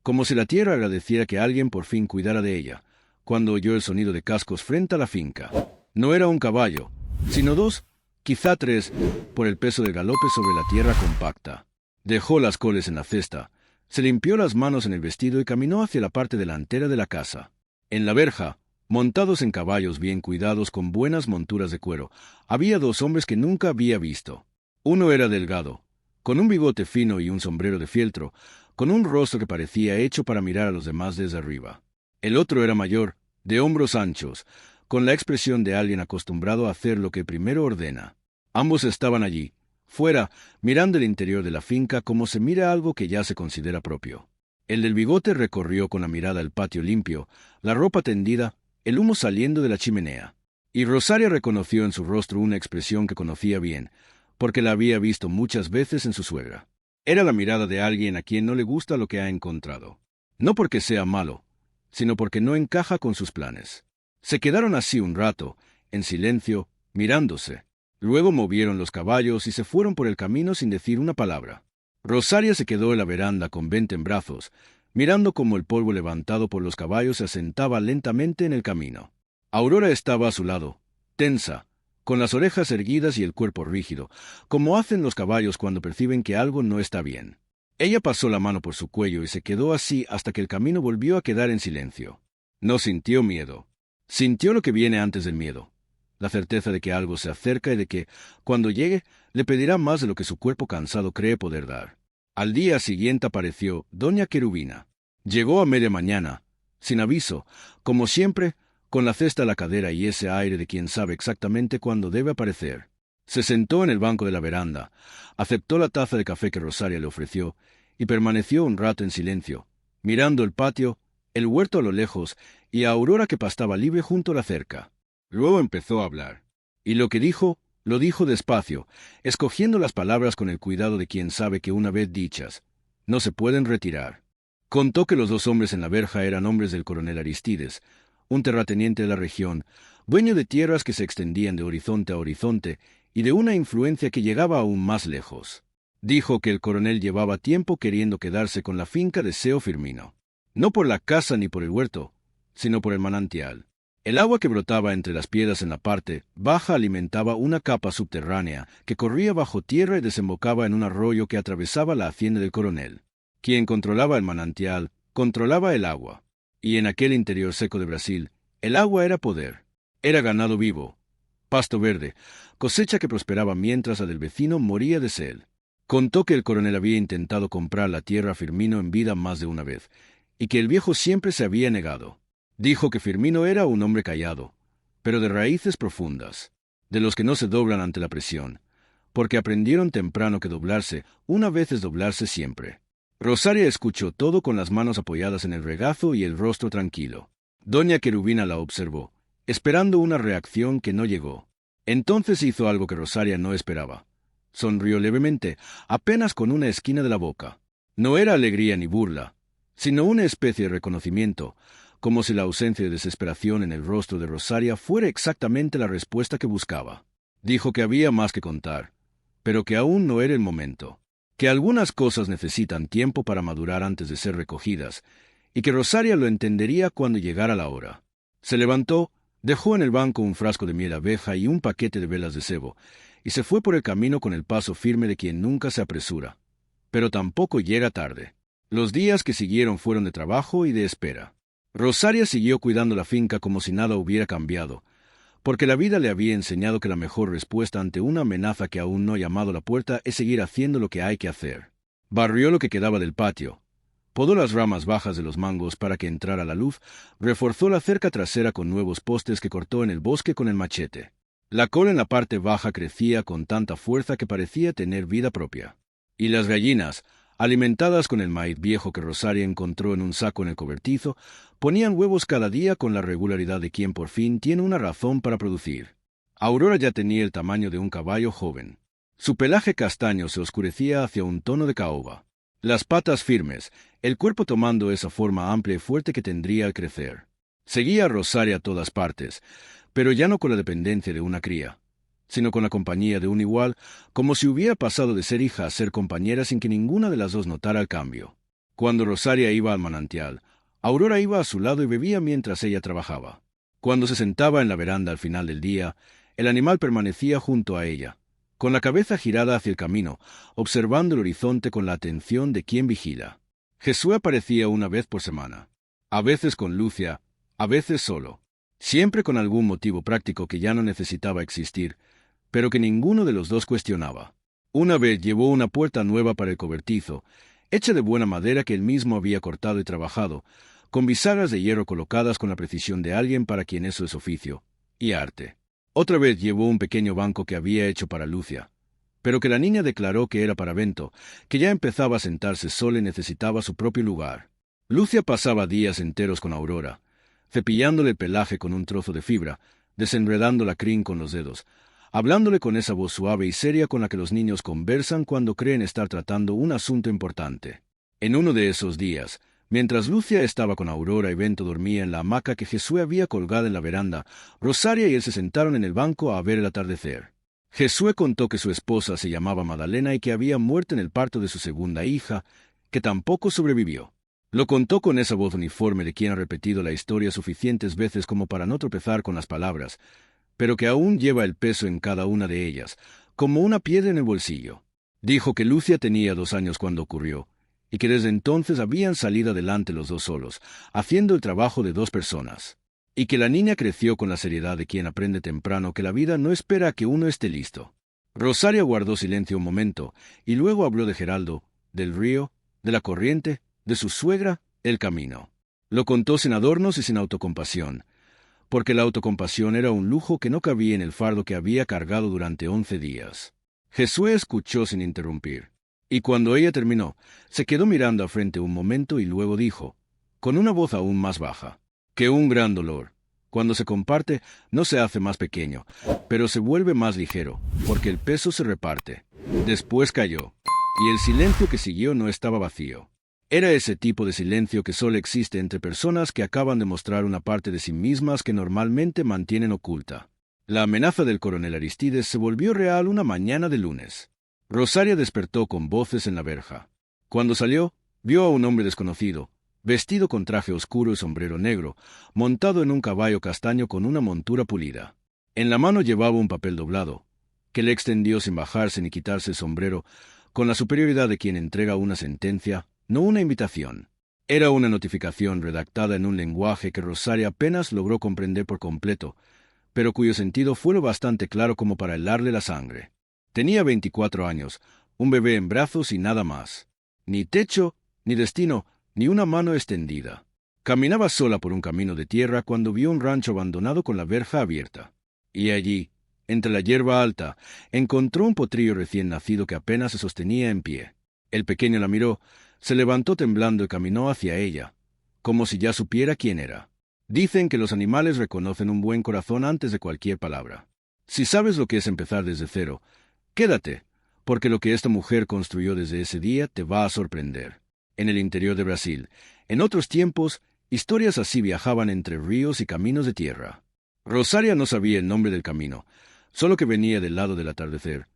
como si la tierra agradeciera que alguien por fin cuidara de ella, cuando oyó el sonido de cascos frente a la finca. No era un caballo, sino 2, quizá 3, por el peso del galope sobre la tierra compacta. Dejó las coles en la cesta, se limpió las manos en el vestido y caminó hacia la parte delantera de la casa. En la verja, montados en caballos bien cuidados con buenas monturas de cuero, había 2 hombres que nunca había visto. Uno era delgado, con un bigote fino y un sombrero de fieltro, con un rostro que parecía hecho para mirar a los demás desde arriba. El otro era mayor, de hombros anchos, con la expresión de alguien acostumbrado a hacer lo que primero ordena. Ambos estaban allí, fuera, mirando el interior de la finca como se mira algo que ya se considera propio. El del bigote recorrió con la mirada el patio limpio, la ropa tendida, el humo saliendo de la chimenea. Y Rosaria reconoció en su rostro una expresión que conocía bien, porque la había visto muchas veces en su suegra. Era la mirada de alguien a quien no le gusta lo que ha encontrado. No porque sea malo, sino porque no encaja con sus planes. Se quedaron así un rato, en silencio, mirándose. Luego movieron los caballos y se fueron por el camino sin decir una palabra. Rosaria se quedó en la veranda con Bento en brazos, mirando cómo el polvo levantado por los caballos se asentaba lentamente en el camino. Aurora estaba a su lado, tensa, con las orejas erguidas y el cuerpo rígido, como hacen los caballos cuando perciben que algo no está bien. Ella pasó la mano por su cuello y se quedó así hasta que el camino volvió a quedar en silencio. No sintió miedo. Sintió lo que viene antes del miedo. La certeza de que algo se acerca y de que, cuando llegue, le pedirá más de lo que su cuerpo cansado cree poder dar. Al día siguiente apareció doña Querubina. Llegó a media mañana, sin aviso, como siempre, con la cesta a la cadera y ese aire de quien sabe exactamente cuándo debe aparecer. Se sentó en el banco de la veranda, aceptó la taza de café que Rosaria le ofreció y permaneció un rato en silencio, mirando el patio, el huerto a lo lejos y a Aurora que pastaba libre junto a la cerca. Luego empezó a hablar. Y lo que dijo, lo dijo despacio, escogiendo las palabras con el cuidado de quien sabe que una vez dichas, no se pueden retirar. Contó que los dos hombres en la verja eran hombres del coronel Aristides, un terrateniente de la región, dueño de tierras que se extendían de horizonte a horizonte y de una influencia que llegaba aún más lejos. Dijo que el coronel llevaba tiempo queriendo quedarse con la finca de Seo Firmino. No por la casa ni por el huerto, sino por el manantial. El agua que brotaba entre las piedras en la parte baja alimentaba una capa subterránea que corría bajo tierra y desembocaba en un arroyo que atravesaba la hacienda del coronel. Quien controlaba el manantial, controlaba el agua. Y en aquel interior seco de Brasil, el agua era poder. Era ganado vivo, pasto verde, cosecha que prosperaba mientras la del vecino moría de sed. Contó que el coronel había intentado comprar la tierra a Firmino en vida más de una vez, y que el viejo siempre se había negado. Dijo que Firmino era un hombre callado, pero de raíces profundas, de los que no se doblan ante la presión, porque aprendieron temprano que doblarse una vez es doblarse siempre. Rosaria escuchó todo con las manos apoyadas en el regazo y el rostro tranquilo. Doña Querubina la observó, esperando una reacción que no llegó. Entonces hizo algo que Rosaria no esperaba. Sonrió levemente, apenas con una esquina de la boca. No era alegría ni burla, sino una especie de reconocimiento, como si la ausencia de desesperación en el rostro de Rosaria fuera exactamente la respuesta que buscaba. Dijo que había más que contar, pero que aún no era el momento, que algunas cosas necesitan tiempo para madurar antes de ser recogidas, y que Rosaria lo entendería cuando llegara la hora. Se levantó, dejó en el banco un frasco de miel abeja y un paquete de velas de sebo, y se fue por el camino con el paso firme de quien nunca se apresura, pero tampoco llega tarde. Los días que siguieron fueron de trabajo y de espera. Rosaria siguió cuidando la finca como si nada hubiera cambiado, porque la vida le había enseñado que la mejor respuesta ante una amenaza que aún no ha llamado a la puerta es seguir haciendo lo que hay que hacer. Barrió lo que quedaba del patio, podó las ramas bajas de los mangos para que entrara la luz, reforzó la cerca trasera con nuevos postes que cortó en el bosque con el machete. La col en la parte baja crecía con tanta fuerza que parecía tener vida propia. Y las gallinas, alimentadas con el maíz viejo que Rosaria encontró en un saco en el cobertizo, ponían huevos cada día con la regularidad de quien por fin tiene una razón para producir. Aurora ya tenía el tamaño de un caballo joven. Su pelaje castaño se oscurecía hacia un tono de caoba. Las patas firmes, el cuerpo tomando esa forma amplia y fuerte que tendría al crecer. Seguía a Rosaria a todas partes, pero ya no con la dependencia de una cría, sino con la compañía de un igual, como si hubiera pasado de ser hija a ser compañera sin que ninguna de las dos notara el cambio. Cuando Rosaria iba al manantial, Aurora iba a su lado y bebía mientras ella trabajaba. Cuando se sentaba en la veranda al final del día, el animal permanecía junto a ella, con la cabeza girada hacia el camino, observando el horizonte con la atención de quien vigila. Jesús aparecía una vez por semana, a veces con Lucia, a veces solo, siempre con algún motivo práctico que ya no necesitaba existir, pero que ninguno de los dos cuestionaba. Una vez llevó una puerta nueva para el cobertizo, hecha de buena madera que él mismo había cortado y trabajado, con bisagras de hierro colocadas con la precisión de alguien para quien eso es oficio y arte. Otra vez llevó un pequeño banco que había hecho para Lucia, pero que la niña declaró que era para Bento, que ya empezaba a sentarse sola y necesitaba su propio lugar. Lucia pasaba días enteros con Aurora, cepillándole el pelaje con un trozo de fibra, desenredando la crin con los dedos, hablándole con esa voz suave y seria con la que los niños conversan cuando creen estar tratando un asunto importante. En uno de esos días, mientras Lucia estaba con Aurora y Bento dormía en la hamaca que Jesús había colgado en la veranda, Rosaria y él se sentaron en el banco a ver el atardecer. Jesús contó que su esposa se llamaba Madalena y que había muerto en el parto de su segunda hija, que tampoco sobrevivió. Lo contó con esa voz uniforme de quien ha repetido la historia suficientes veces como para no tropezar con las palabras, pero que aún lleva el peso en cada una de ellas, como una piedra en el bolsillo. Dijo que Lucia tenía 2 años cuando ocurrió, y que desde entonces habían salido adelante los dos solos, haciendo el trabajo de 2 personas, y que la niña creció con la seriedad de quien aprende temprano que la vida no espera a que uno esté listo. Rosaria guardó silencio un momento, y luego habló de Geraldo, del río, de la corriente, de su suegra, el camino. Lo contó sin adornos y sin autocompasión, porque la autocompasión era un lujo que no cabía en el fardo que había cargado durante 11 días. Josué escuchó sin interrumpir, y cuando ella terminó, se quedó mirando a frente un momento y luego dijo, con una voz aún más baja, que un gran dolor, cuando se comparte, no se hace más pequeño, pero se vuelve más ligero, porque el peso se reparte. Después cayó, y el silencio que siguió no estaba vacío. Era ese tipo de silencio que solo existe entre personas que acaban de mostrar una parte de sí mismas que normalmente mantienen oculta. La amenaza del coronel Aristides se volvió real una mañana de lunes. Rosaria despertó con voces en la verja. Cuando salió, vio a un hombre desconocido, vestido con traje oscuro y sombrero negro, montado en un caballo castaño con una montura pulida. En la mano llevaba un papel doblado, que le extendió sin bajarse ni quitarse el sombrero, con la superioridad de quien entrega una sentencia, no una invitación. Era una notificación redactada en un lenguaje que Rosaria apenas logró comprender por completo, pero cuyo sentido fue lo bastante claro como para helarle la sangre. Tenía 24 años, un bebé en brazos y nada más. Ni techo, ni destino, ni una mano extendida. Caminaba sola por un camino de tierra cuando vio un rancho abandonado con la verja abierta. Y allí, entre la hierba alta, encontró un potrillo recién nacido que apenas se sostenía en pie. El pequeño la miró, se levantó temblando y caminó hacia ella, como si ya supiera quién era. Dicen que los animales reconocen un buen corazón antes de cualquier palabra. Si sabes lo que es empezar desde cero, quédate, porque lo que esta mujer construyó desde ese día te va a sorprender. En el interior de Brasil, en otros tiempos, historias así viajaban entre ríos y caminos de tierra. Rosaria no sabía el nombre del camino, solo que venía del lado del atardecer,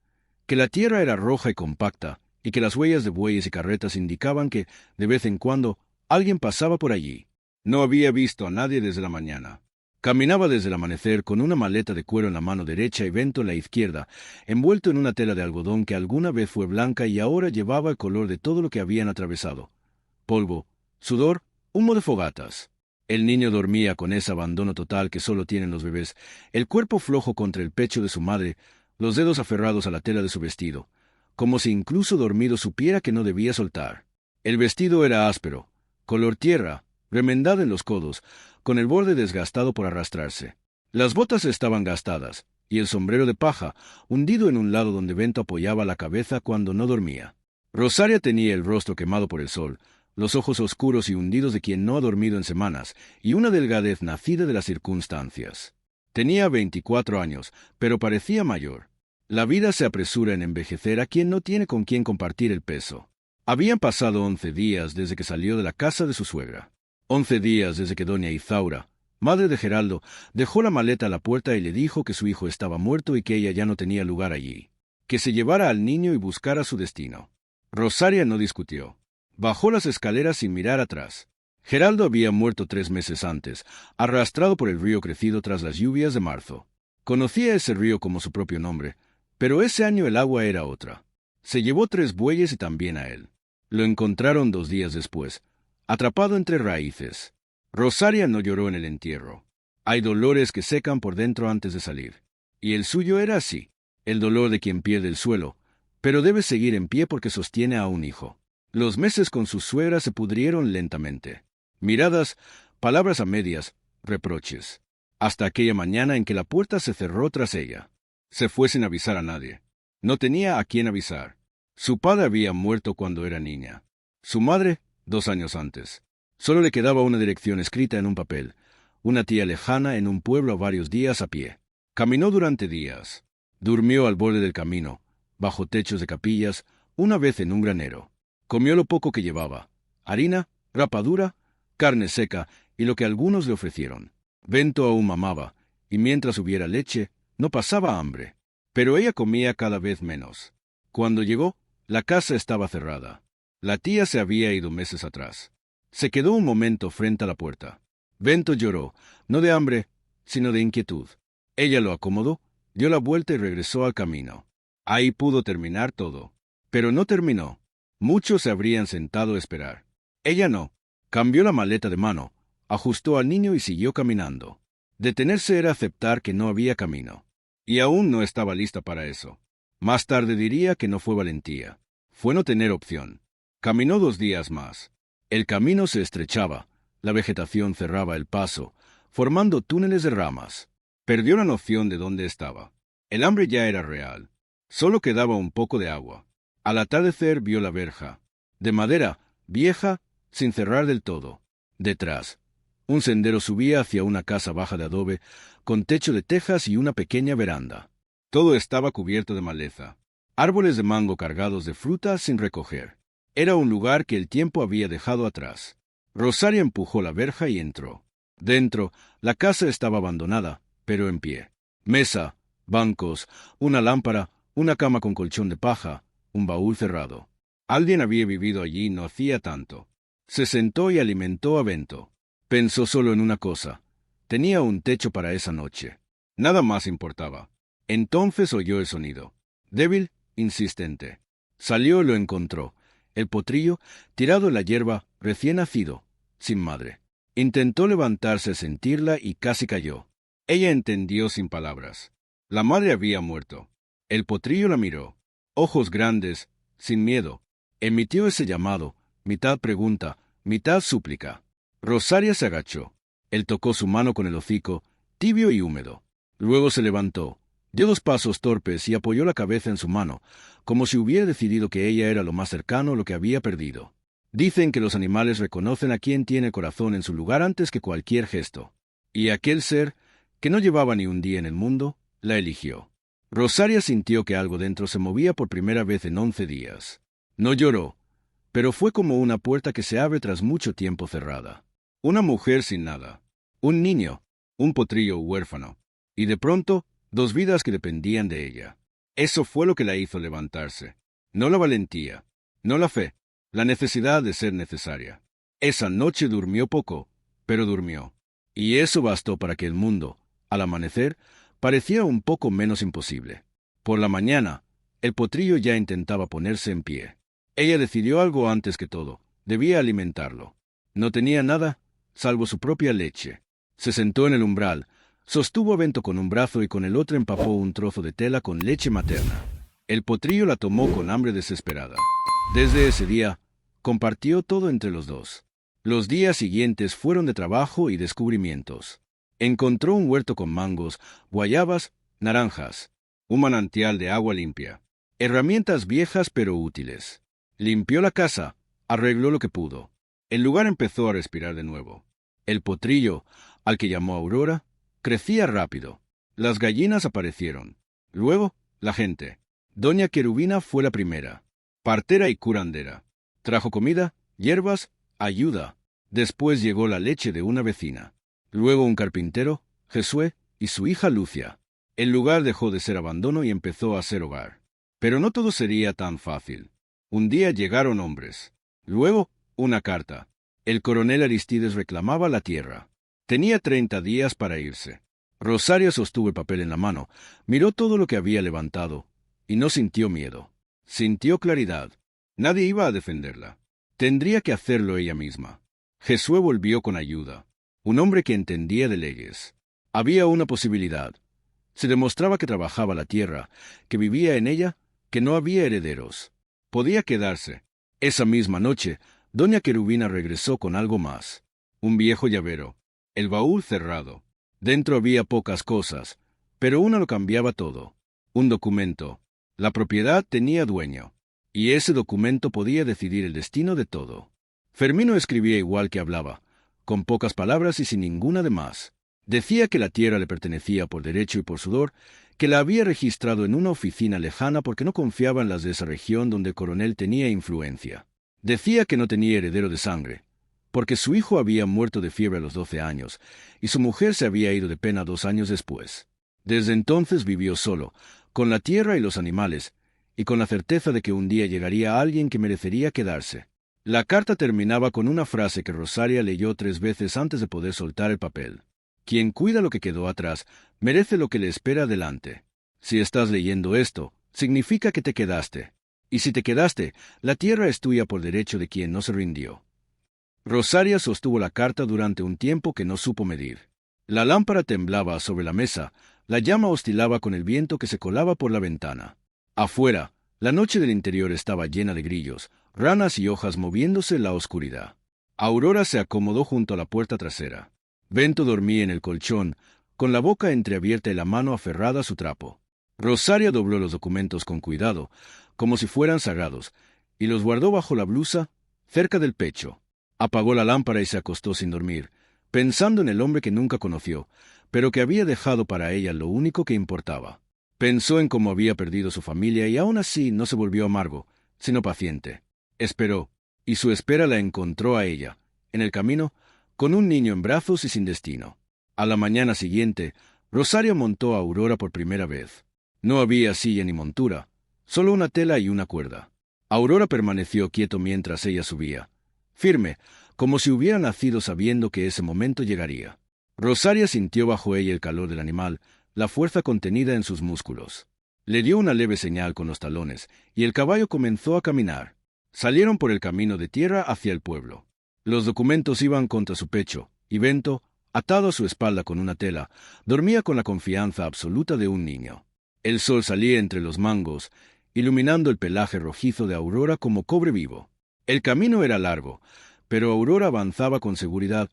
que la tierra era roja y compacta, y que las huellas de bueyes y carretas indicaban que, de vez en cuando, alguien pasaba por allí. No había visto a nadie desde la mañana. Caminaba desde el amanecer con una maleta de cuero en la mano derecha y Bento en la izquierda, envuelto en una tela de algodón que alguna vez fue blanca y ahora llevaba el color de todo lo que habían atravesado. Polvo, sudor, humo de fogatas. El niño dormía con ese abandono total que solo tienen los bebés, el cuerpo flojo contra el pecho de su madre, los dedos aferrados a la tela de su vestido, como si incluso dormido supiera que no debía soltar. El vestido era áspero, color tierra, remendado en los codos, con el borde desgastado por arrastrarse. Las botas estaban gastadas, y el sombrero de paja, hundido en un lado donde Bento apoyaba la cabeza cuando no dormía. Rosaria tenía el rostro quemado por el sol, los ojos oscuros y hundidos de quien no ha dormido en semanas, y una delgadez nacida de las circunstancias. Tenía 24 años, pero parecía mayor. La vida se apresura en envejecer a quien no tiene con quien compartir el peso. Habían pasado 11 días desde que salió de la casa de su suegra. 11 días desde que doña Izaura, madre de Geraldo, dejó la maleta a la puerta y le dijo que su hijo estaba muerto y que ella ya no tenía lugar allí. Que se llevara al niño y buscara su destino. Rosaria no discutió. Bajó las escaleras sin mirar atrás. Geraldo había muerto 3 meses antes, arrastrado por el río crecido tras las lluvias de marzo. Conocía ese río como su propio nombre, pero ese año el agua era otra. Se llevó 3 bueyes y también a él. Lo encontraron 2 días después, atrapado entre raíces. Rosaria no lloró en el entierro. Hay dolores que secan por dentro antes de salir. Y el suyo era así, el dolor de quien pierde el suelo, pero debe seguir en pie porque sostiene a un hijo. Los meses con su suegra se pudrieron lentamente. Miradas, palabras a medias, reproches. Hasta aquella mañana en que la puerta se cerró tras ella. Se fue sin avisar a nadie. No tenía a quién avisar. Su padre había muerto cuando era niña. Su madre, 2 años antes. Solo le quedaba una dirección escrita en un papel. Una tía lejana en un pueblo a varios días a pie. Caminó durante días. Durmió al borde del camino, bajo techos de capillas, una vez en un granero. Comió lo poco que llevaba. Harina, rapadura, carne seca y lo que algunos le ofrecieron. Bento aún mamaba, y mientras hubiera leche, no pasaba hambre. Pero ella comía cada vez menos. Cuando llegó, la casa estaba cerrada. La tía se había ido meses atrás. Se quedó un momento frente a la puerta. Bento lloró, no de hambre, sino de inquietud. Ella lo acomodó, dio la vuelta y regresó al camino. Ahí pudo terminar todo. Pero no terminó. Muchos se habrían sentado a esperar. Ella no. Cambió la maleta de mano, ajustó al niño y siguió caminando. Detenerse era aceptar que no había camino. Y aún no estaba lista para eso. Más tarde diría que no fue valentía. Fue no tener opción. Caminó 2 días más. El camino se estrechaba, la vegetación cerraba el paso, formando túneles de ramas. Perdió la noción de dónde estaba. El hambre ya era real. Solo quedaba un poco de agua. Al atardecer vio la verja, de madera, vieja, sin cerrar del todo. Detrás, un sendero subía hacia una casa baja de adobe, con techo de tejas y una pequeña veranda. Todo estaba cubierto de maleza. Árboles de mango cargados de fruta sin recoger. Era un lugar que el tiempo había dejado atrás. Rosaria empujó la verja y entró. Dentro, la casa estaba abandonada, pero en pie. Mesa, bancos, una lámpara, una cama con colchón de paja, un baúl cerrado. Alguien había vivido allí no hacía tanto. Se sentó y alimentó a Bento. Pensó solo en una cosa. Tenía un techo para esa noche. Nada más importaba. Entonces oyó el sonido. Débil, insistente. Salió y lo encontró. El potrillo, tirado en la hierba, recién nacido, sin madre. Intentó levantarse a sentirla y casi cayó. Ella entendió sin palabras. La madre había muerto. El potrillo la miró. Ojos grandes, sin miedo. Emitió ese llamado, mitad pregunta, mitad súplica. Rosaria se agachó. Él tocó su mano con el hocico, tibio y húmedo. Luego se levantó, dio 2 pasos torpes y apoyó la cabeza en su mano, como si hubiera decidido que ella era lo más cercano a lo que había perdido. Dicen que los animales reconocen a quien tiene el corazón en su lugar antes que cualquier gesto. Y aquel ser, que no llevaba ni un día en el mundo, la eligió. Rosaria sintió que algo dentro se movía por primera vez en 11 días. No lloró, pero fue como una puerta que se abre tras mucho tiempo cerrada. Una mujer sin nada, un niño, un potrillo huérfano, y de pronto 2 vidas que dependían de ella. Eso fue lo que la hizo levantarse. No la valentía, no la fe, la necesidad de ser necesaria. Esa noche durmió poco, pero durmió. Y eso bastó para que el mundo, al amanecer, pareciera un poco menos imposible. Por la mañana, el potrillo ya intentaba ponerse en pie. Ella decidió algo antes que todo. Debía alimentarlo. No tenía nada, salvo su propia leche. Se sentó en el umbral, sostuvo a Bento con un brazo y con el otro empapó un trozo de tela con leche materna. El potrillo la tomó con hambre desesperada. Desde ese día, compartió todo entre los dos. Los días siguientes fueron de trabajo y descubrimientos. Encontró un huerto con mangos, guayabas, naranjas, un manantial de agua limpia, herramientas viejas pero útiles. Limpió la casa, arregló lo que pudo. El lugar empezó a respirar de nuevo. El potrillo, al que llamó Aurora, crecía rápido. Las gallinas aparecieron. Luego, la gente. Doña Querubina fue la primera. Partera y curandera. Trajo comida, hierbas, ayuda. Después llegó la leche de una vecina. Luego un carpintero, Jesué, y su hija Lucia. El lugar dejó de ser abandono y empezó a ser hogar. Pero no todo sería tan fácil. Un día llegaron hombres. Luego, una carta. El coronel Aristides reclamaba la tierra. Tenía 30 días para irse. Rosaria sostuvo el papel en la mano, miró todo lo que había levantado, y no sintió miedo. Sintió claridad. Nadie iba a defenderla. Tendría que hacerlo ella misma. Jesué volvió con ayuda. Un hombre que entendía de leyes. Había una posibilidad. Se demostraba que trabajaba la tierra, que vivía en ella, que no había herederos. Podía quedarse. Esa misma noche, doña Querubina regresó con algo más. Un viejo llavero. El baúl cerrado. Dentro había pocas cosas, pero una lo cambiaba todo. Un documento. La propiedad tenía dueño, y ese documento podía decidir el destino de todo. Fermino escribía igual que hablaba, con pocas palabras y sin ninguna de más. Decía que la tierra le pertenecía por derecho y por sudor, que la había registrado en una oficina lejana porque no confiaba en las de esa región donde el coronel tenía influencia. Decía que no tenía heredero de sangre, porque su hijo había muerto de fiebre a los 12 años, y su mujer se había ido de pena 2 años después. Desde entonces vivió solo, con la tierra y los animales, y con la certeza de que un día llegaría alguien que merecería quedarse. La carta terminaba con una frase que Rosaria leyó 3 veces antes de poder soltar el papel. Quien cuida lo que quedó atrás, merece lo que le espera adelante. Si estás leyendo esto, significa que te quedaste. Y si te quedaste, la tierra es tuya por derecho de quien no se rindió. Rosaria sostuvo la carta durante un tiempo que no supo medir. La lámpara temblaba sobre la mesa, la llama oscilaba con el viento que se colaba por la ventana. Afuera, la noche del interior estaba llena de grillos, ranas y hojas moviéndose en la oscuridad. Aurora se acomodó junto a la puerta trasera. Bento dormía en el colchón, con la boca entreabierta y la mano aferrada a su trapo. Rosario dobló los documentos con cuidado, como si fueran sagrados, y los guardó bajo la blusa, cerca del pecho. Apagó la lámpara y se acostó sin dormir, pensando en el hombre que nunca conoció, pero que había dejado para ella lo único que importaba. Pensó en cómo había perdido su familia y aún así no se volvió amargo, sino paciente. Esperó, y su espera la encontró a ella, en el camino, con un niño en brazos y sin destino. A la mañana siguiente, Rosario montó a Aurora por primera vez. No había silla ni montura, solo una tela y una cuerda. Aurora permaneció quieto mientras ella subía, firme, como si hubiera nacido sabiendo que ese momento llegaría. Rosario sintió bajo ella el calor del animal, la fuerza contenida en sus músculos. Le dio una leve señal con los talones, y el caballo comenzó a caminar. Salieron por el camino de tierra hacia el pueblo. Los documentos iban contra su pecho, y Bento, atado a su espalda con una tela, dormía con la confianza absoluta de un niño. El sol salía entre los mangos, iluminando el pelaje rojizo de Aurora como cobre vivo. El camino era largo, pero Aurora avanzaba con seguridad,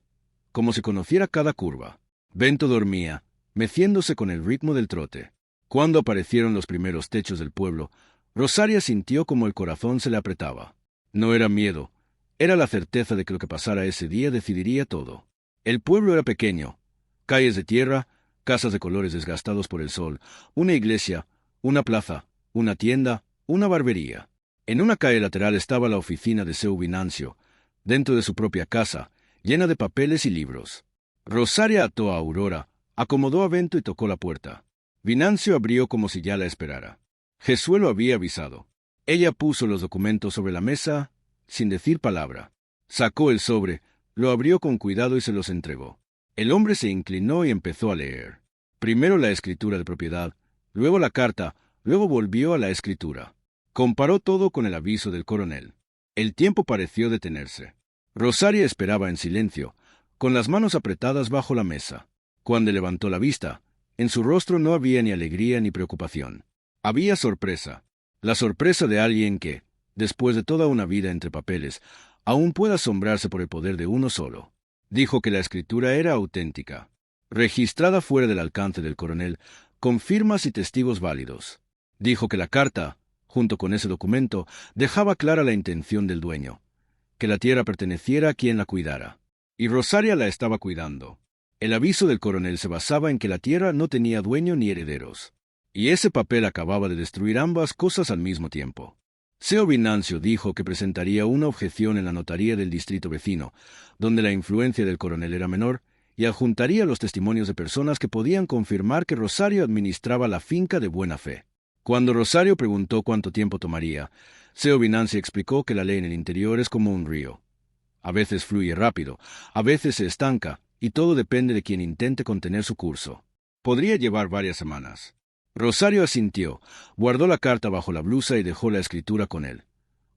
como si conociera cada curva. Bento dormía, meciéndose con el ritmo del trote. Cuando aparecieron los primeros techos del pueblo, Rosaria sintió como el corazón se le apretaba. No era miedo, era la certeza de que lo que pasara ese día decidiría todo. El pueblo era pequeño, calles de tierra, casas de colores desgastados por el sol, una iglesia, una plaza, una tienda, una barbería. En una calle lateral estaba la oficina de seu Vinancio, dentro de su propia casa, llena de papeles y libros. Rosaria ató a Aurora, acomodó a Bento y tocó la puerta. Vinancio abrió como si ya la esperara. Jesús lo había avisado. Ella puso los documentos sobre la mesa, sin decir palabra. Sacó el sobre, lo abrió con cuidado y se los entregó. El hombre se inclinó y empezó a leer. Primero la escritura de propiedad, luego la carta, luego volvió a la escritura. Comparó todo con el aviso del coronel. El tiempo pareció detenerse. Rosaria esperaba en silencio, con las manos apretadas bajo la mesa. Cuando levantó la vista, en su rostro no había ni alegría ni preocupación. Había sorpresa. La sorpresa de alguien que, después de toda una vida entre papeles, aún puede asombrarse por el poder de uno solo. Dijo que la escritura era auténtica, registrada fuera del alcance del coronel, con firmas y testigos válidos. Dijo que la carta, junto con ese documento, dejaba clara la intención del dueño, que la tierra perteneciera a quien la cuidara. Y Rosaria la estaba cuidando. El aviso del coronel se basaba en que la tierra no tenía dueño ni herederos. Y ese papel acababa de destruir ambas cosas al mismo tiempo. Seu Vinancio dijo que presentaría una objeción en la notaría del distrito vecino, donde la influencia del coronel era menor, y adjuntaría los testimonios de personas que podían confirmar que Rosario administraba la finca de buena fe. Cuando Rosario preguntó cuánto tiempo tomaría, Seu Vinancio explicó que la ley en el interior es como un río. A veces fluye rápido, a veces se estanca, y todo depende de quien intente contener su curso. Podría llevar varias semanas. Rosario asintió, guardó la carta bajo la blusa y dejó la escritura con él.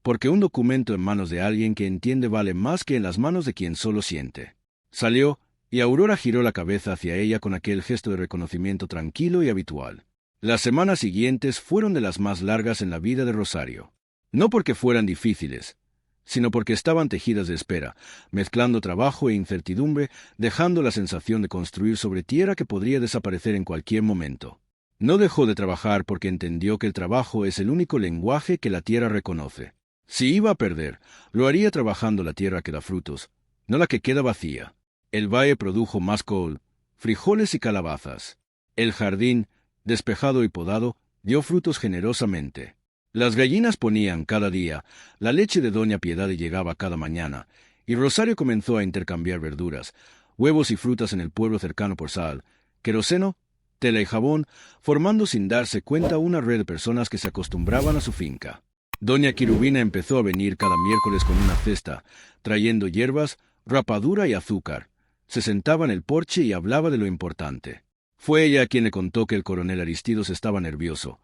Porque un documento en manos de alguien que entiende vale más que en las manos de quien solo siente. Salió, y Aurora giró la cabeza hacia ella con aquel gesto de reconocimiento tranquilo y habitual. Las semanas siguientes fueron de las más largas en la vida de Rosario. No porque fueran difíciles, sino porque estaban tejidas de espera, mezclando trabajo e incertidumbre, dejando la sensación de construir sobre tierra que podría desaparecer en cualquier momento. No dejó de trabajar porque entendió que el trabajo es el único lenguaje que la tierra reconoce. Si iba a perder, lo haría trabajando la tierra que da frutos, no la que queda vacía. El valle produjo más col, frijoles y calabazas. El jardín, despejado y podado, dio frutos generosamente. Las gallinas ponían cada día, la leche de Doña Piedad llegaba cada mañana, y Rosario comenzó a intercambiar verduras, huevos y frutas en el pueblo cercano por sal, queroseno, tela y jabón, formando sin darse cuenta una red de personas que se acostumbraban a su finca. Doña Quirubina empezó a venir cada miércoles con una cesta, trayendo hierbas, rapadura y azúcar. Se sentaba en el porche y hablaba de lo importante. Fue ella quien le contó que el coronel Aristides estaba nervioso.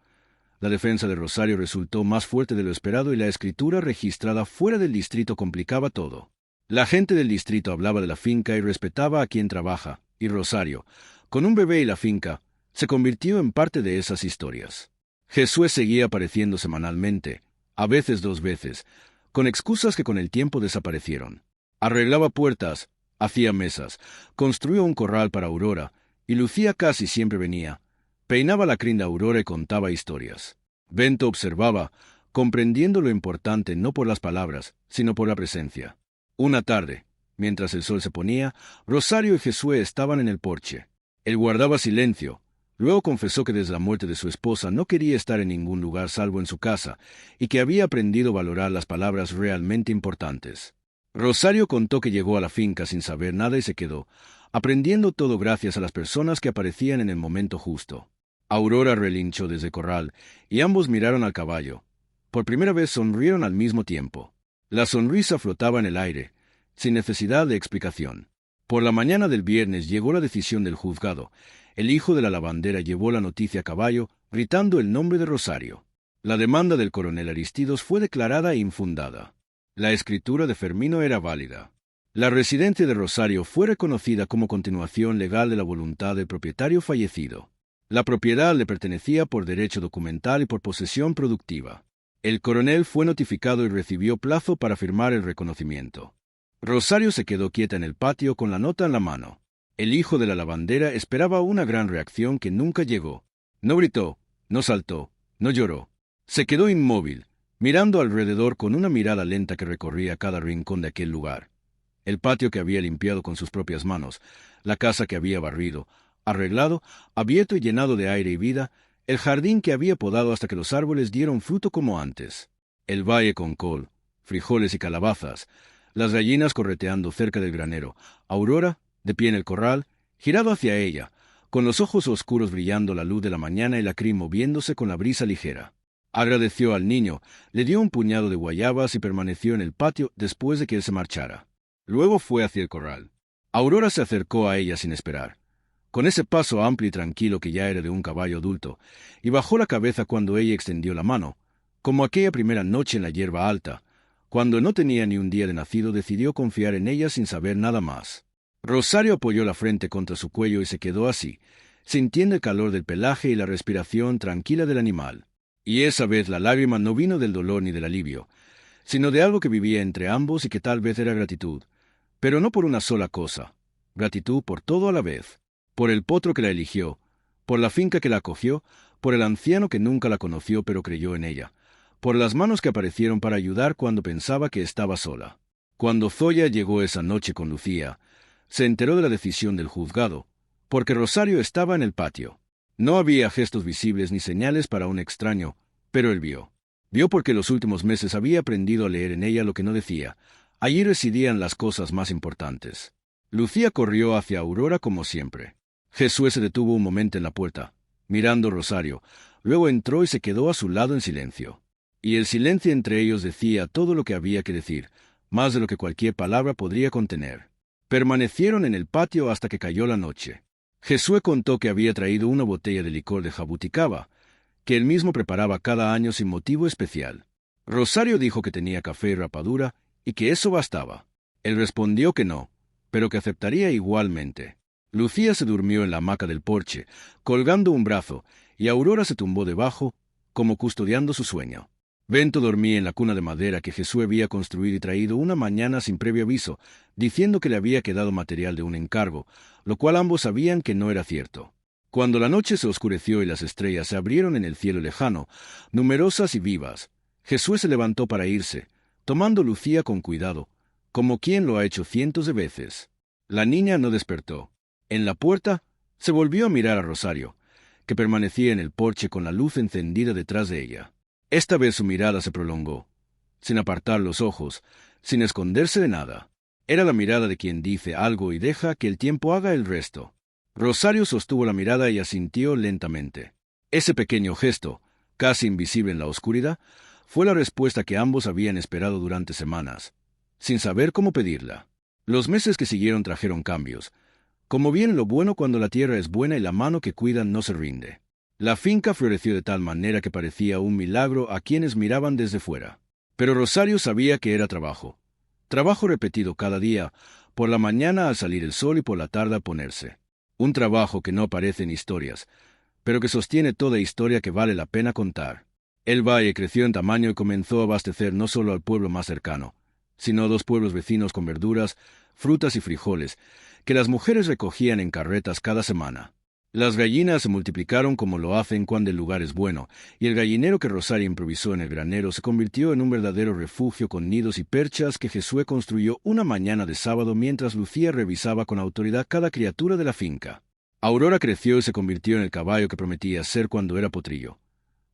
La defensa de Rosario resultó más fuerte de lo esperado y la escritura registrada fuera del distrito complicaba todo. La gente del distrito hablaba de la finca y respetaba a quien trabaja, y Rosario, con un bebé y la finca, se convirtió en parte de esas historias. Jesús seguía apareciendo semanalmente, a veces 2 veces, con excusas que con el tiempo desaparecieron. Arreglaba puertas, Hacía mesas, construyó un corral para Aurora, y Lucía casi siempre venía. Peinaba la crin de Aurora y contaba historias. Bento observaba, comprendiendo lo importante no por las palabras, sino por la presencia. Una tarde, mientras el sol se ponía, Rosario y Jesús estaban en el porche. Él guardaba silencio. Luego confesó que desde la muerte de su esposa no quería estar en ningún lugar salvo en su casa, y que había aprendido a valorar las palabras realmente importantes. Rosario contó que llegó a la finca sin saber nada y se quedó, aprendiendo todo gracias a las personas que aparecían en el momento justo. Aurora relinchó desde el corral, y ambos miraron al caballo. Por primera vez sonrieron al mismo tiempo. La sonrisa flotaba en el aire, sin necesidad de explicación. Por la mañana del viernes llegó la decisión del juzgado. El hijo de la lavandera llevó la noticia a caballo, gritando el nombre de Rosario. La demanda del coronel Aristidos fue declarada e infundada. La escritura de Fermino era válida. La residencia de Rosario fue reconocida como continuación legal de la voluntad del propietario fallecido. La propiedad le pertenecía por derecho documental y por posesión productiva. El coronel fue notificado y recibió plazo para firmar el reconocimiento. Rosario se quedó quieta en el patio con la nota en la mano. El hijo de la lavandera esperaba una gran reacción que nunca llegó. No gritó, no saltó, no lloró. Se quedó inmóvil, mirando alrededor con una mirada lenta que recorría cada rincón de aquel lugar. El patio que había limpiado con sus propias manos, la casa que había barrido, arreglado, abierto y llenado de aire y vida, el jardín que había podado hasta que los árboles dieron fruto como antes, el valle con col, frijoles y calabazas, las gallinas correteando cerca del granero, Aurora, de pie en el corral, girado hacia ella, con los ojos oscuros brillando la luz de la mañana y la crin moviéndose con la brisa ligera. Agradeció al niño, le dio un puñado de guayabas y permaneció en el patio después de que él se marchara. Luego fue hacia el corral. Aurora se acercó a ella sin esperar, con ese paso amplio y tranquilo que ya era de un caballo adulto, y bajó la cabeza cuando ella extendió la mano, como aquella primera noche en la hierba alta. Cuando no tenía ni un día de nacido, decidió confiar en ella sin saber nada más. Rosario apoyó la frente contra su cuello y se quedó así, sintiendo el calor del pelaje y la respiración tranquila del animal. Y esa vez la lágrima no vino del dolor ni del alivio, sino de algo que vivía entre ambos y que tal vez era gratitud, pero no por una sola cosa, gratitud por todo a la vez, por el potro que la eligió, por la finca que la acogió, por el anciano que nunca la conoció pero creyó en ella, por las manos que aparecieron para ayudar cuando pensaba que estaba sola. Cuando Zoya llegó esa noche con Lucía, se enteró de la decisión del juzgado, porque Rosario estaba en el patio. No había gestos visibles ni señales para un extraño, pero él vio. Vio porque los últimos meses había aprendido a leer en ella lo que no decía. Allí residían las cosas más importantes. Lucía corrió hacia Aurora como siempre. Jesús se detuvo un momento en la puerta, mirando a Rosario, luego entró y se quedó a su lado en silencio. Y el silencio entre ellos decía todo lo que había que decir, más de lo que cualquier palabra podría contener. Permanecieron en el patio hasta que cayó la noche. Jesús contó que había traído una botella de licor de jabuticaba, que él mismo preparaba cada año sin motivo especial. Rosario dijo que tenía café y rapadura, y que eso bastaba. Él respondió que no, pero que aceptaría igualmente. Lucía se durmió en la hamaca del porche, colgando un brazo, y Aurora se tumbó debajo, como custodiando su sueño. Bento dormía en la cuna de madera que Jesús había construido y traído una mañana sin previo aviso, diciendo que le había quedado material de un encargo, lo cual ambos sabían que no era cierto. Cuando la noche se oscureció y las estrellas se abrieron en el cielo lejano, numerosas y vivas, Jesús se levantó para irse, tomando Lucía con cuidado, como quien lo ha hecho cientos de veces. La niña no despertó. En la puerta, se volvió a mirar a Rosario, que permanecía en el porche con la luz encendida detrás de ella. Esta vez su mirada se prolongó, sin apartar los ojos, sin esconderse de nada. Era la mirada de quien dice algo y deja que el tiempo haga el resto. Rosario sostuvo la mirada y asintió lentamente. Ese pequeño gesto, casi invisible en la oscuridad, fue la respuesta que ambos habían esperado durante semanas, sin saber cómo pedirla. Los meses que siguieron trajeron cambios, como viene lo bueno cuando la tierra es buena y la mano que cuidan no se rinde. La finca floreció de tal manera que parecía un milagro a quienes miraban desde fuera. Pero Rosario sabía que era trabajo. Trabajo repetido cada día, por la mañana al salir el sol y por la tarde a ponerse. Un trabajo que no aparece en historias, pero que sostiene toda historia que vale la pena contar. El valle creció en tamaño y comenzó a abastecer no solo al pueblo más cercano, sino a 2 pueblos vecinos con verduras, frutas y frijoles, que las mujeres recogían en carretas cada semana. Las gallinas se multiplicaron como lo hacen cuando el lugar es bueno, y el gallinero que Rosario improvisó en el granero se convirtió en un verdadero refugio con nidos y perchas que Josué construyó una mañana de sábado mientras Lucía revisaba con autoridad cada criatura de la finca. Aurora creció y se convirtió en el caballo que prometía ser cuando era potrillo.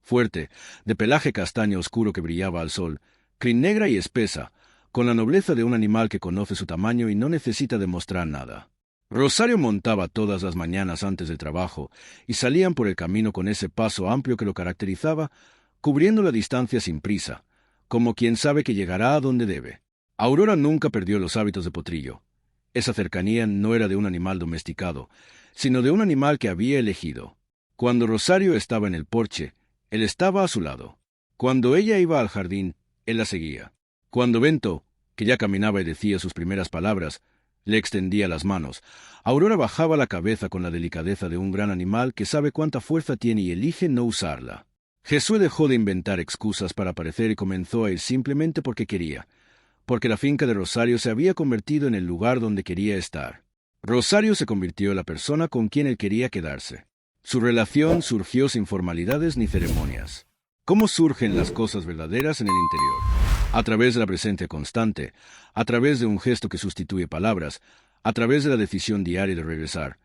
Fuerte, de pelaje castaño oscuro que brillaba al sol, crin negra y espesa, con la nobleza de un animal que conoce su tamaño y no necesita demostrar nada. Rosario montaba todas las mañanas antes del trabajo, y salían por el camino con ese paso amplio que lo caracterizaba, cubriendo la distancia sin prisa, como quien sabe que llegará a donde debe. Aurora nunca perdió los hábitos de potrillo. Esa cercanía no era de un animal domesticado, sino de un animal que había elegido. Cuando Rosario estaba en el porche, él estaba a su lado. Cuando ella iba al jardín, él la seguía. Cuando Bento, que ya caminaba y decía sus primeras palabras, le extendía las manos, Aurora bajaba la cabeza con la delicadeza de un gran animal que sabe cuánta fuerza tiene y elige no usarla. Josué dejó de inventar excusas para aparecer y comenzó a ir simplemente porque quería, porque la finca de Rosario se había convertido en el lugar donde quería estar. Rosario se convirtió en la persona con quien él quería quedarse. Su relación surgió sin formalidades ni ceremonias. ¿Cómo surgen las cosas verdaderas en el interior? A través de la presencia constante, a través de un gesto que sustituye palabras, a través de la decisión diaria de regresar,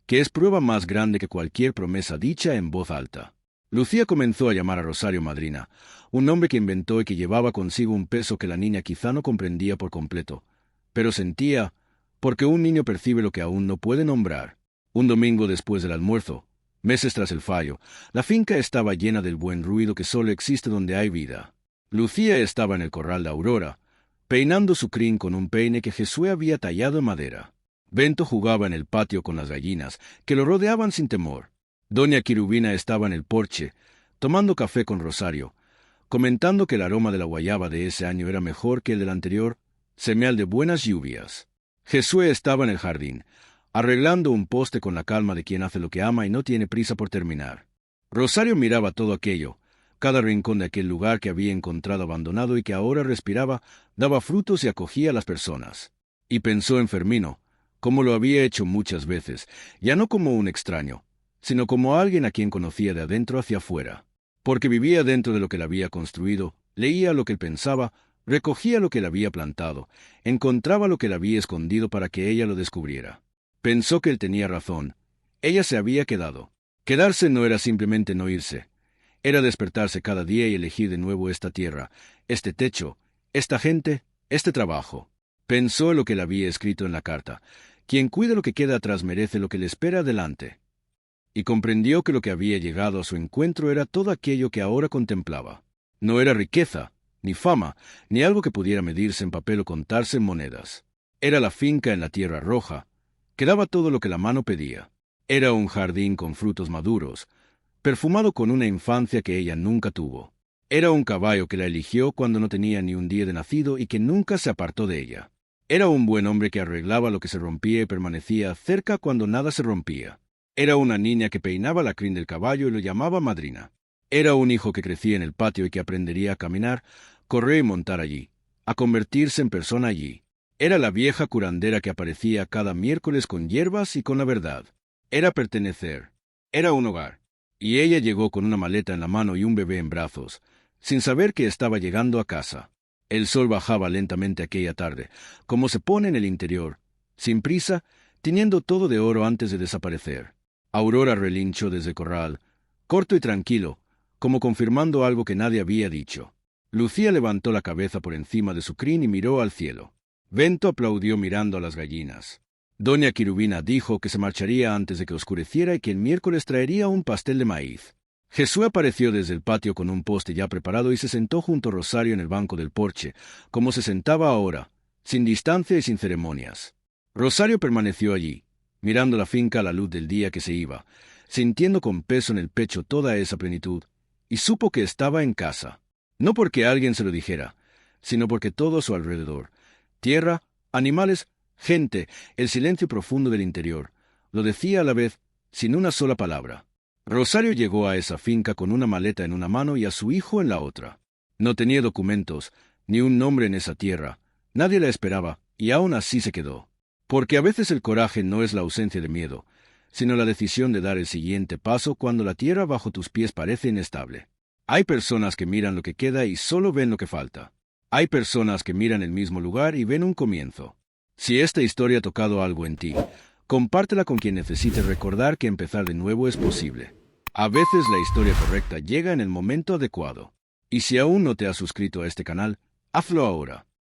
que es prueba más grande que cualquier promesa dicha en voz alta. Lucía comenzó a llamar a Rosario madrina, un nombre que inventó y que llevaba consigo un peso que la niña quizá no comprendía por completo, pero sentía, porque un niño percibe lo que aún no puede nombrar. Un domingo después del almuerzo, meses tras el fallo, la finca estaba llena del buen ruido que solo existe donde hay vida. Lucía estaba en el corral de Aurora, peinando su crin con un peine que Josué había tallado en madera. Bento jugaba en el patio con las gallinas, que lo rodeaban sin temor. Doña Quirubina estaba en el porche, tomando café con Rosario, comentando que el aroma de la guayaba de ese año era mejor que el del anterior, señal de buenas lluvias. Josué estaba en el jardín, arreglando un poste con la calma de quien hace lo que ama y no tiene prisa por terminar. Rosario miraba todo aquello, cada rincón de aquel lugar que había encontrado abandonado y que ahora respiraba, daba frutos y acogía a las personas. Y pensó en Fermino, como lo había hecho muchas veces, ya no como un extraño, sino como alguien a quien conocía de adentro hacia afuera. Porque vivía dentro de lo que él había construido, leía lo que él pensaba, recogía lo que él había plantado, encontraba lo que él había escondido para que ella lo descubriera. Pensó que él tenía razón. Ella se había quedado. Quedarse no era simplemente no irse. Era despertarse cada día y elegir de nuevo esta tierra, este techo, esta gente, este trabajo. Pensó en lo que él había escrito en la carta. Quien cuida lo que queda atrás merece lo que le espera adelante. Y comprendió que lo que había llegado a su encuentro era todo aquello que ahora contemplaba. No era riqueza, ni fama, ni algo que pudiera medirse en papel o contarse en monedas. Era la finca en la tierra roja, que daba todo lo que la mano pedía. Era un jardín con frutos maduros, perfumado con una infancia que ella nunca tuvo. Era un caballo que la eligió cuando no tenía ni un día de nacido y que nunca se apartó de ella. Era un buen hombre que arreglaba lo que se rompía y permanecía cerca cuando nada se rompía. Era una niña que peinaba la crin del caballo y lo llamaba madrina. Era un hijo que crecía en el patio y que aprendería a caminar, correr y montar allí, a convertirse en persona allí. Era la vieja curandera que aparecía cada miércoles con hierbas y con la verdad. Era pertenecer. Era un hogar. Y ella llegó con una maleta en la mano y un bebé en brazos, sin saber que estaba llegando a casa. El sol bajaba lentamente aquella tarde, como se pone en el interior, sin prisa, tiñendo todo de oro antes de desaparecer. Aurora relinchó desde el corral, corto y tranquilo, como confirmando algo que nadie había dicho. Lucía levantó la cabeza por encima de su crin y miró al cielo. Bento aplaudió mirando a las gallinas. Doña Quirubina dijo que se marcharía antes de que oscureciera y que el miércoles traería un pastel de maíz. Josué apareció desde el patio con un poste ya preparado y se sentó junto a Rosario en el banco del porche, como se sentaba ahora, sin distancia y sin ceremonias. Rosario permaneció allí, mirando la finca a la luz del día que se iba, sintiendo con peso en el pecho toda esa plenitud, y supo que estaba en casa. No porque alguien se lo dijera, sino porque todo a su alrededor, tierra, animales, gente, el silencio profundo del interior, lo decía a la vez, sin una sola palabra. Rosario llegó a esa finca con una maleta en una mano y a su hijo en la otra. No tenía documentos, ni un nombre en esa tierra. Nadie la esperaba, y aún así se quedó. Porque a veces el coraje no es la ausencia de miedo, sino la decisión de dar el siguiente paso cuando la tierra bajo tus pies parece inestable. Hay personas que miran lo que queda y solo ven lo que falta. Hay personas que miran el mismo lugar y ven un comienzo. Si esta historia ha tocado algo en ti, compártela con quien necesite recordar que empezar de nuevo es posible. A veces la historia correcta llega en el momento adecuado. Y si aún no te has suscrito a este canal, hazlo ahora.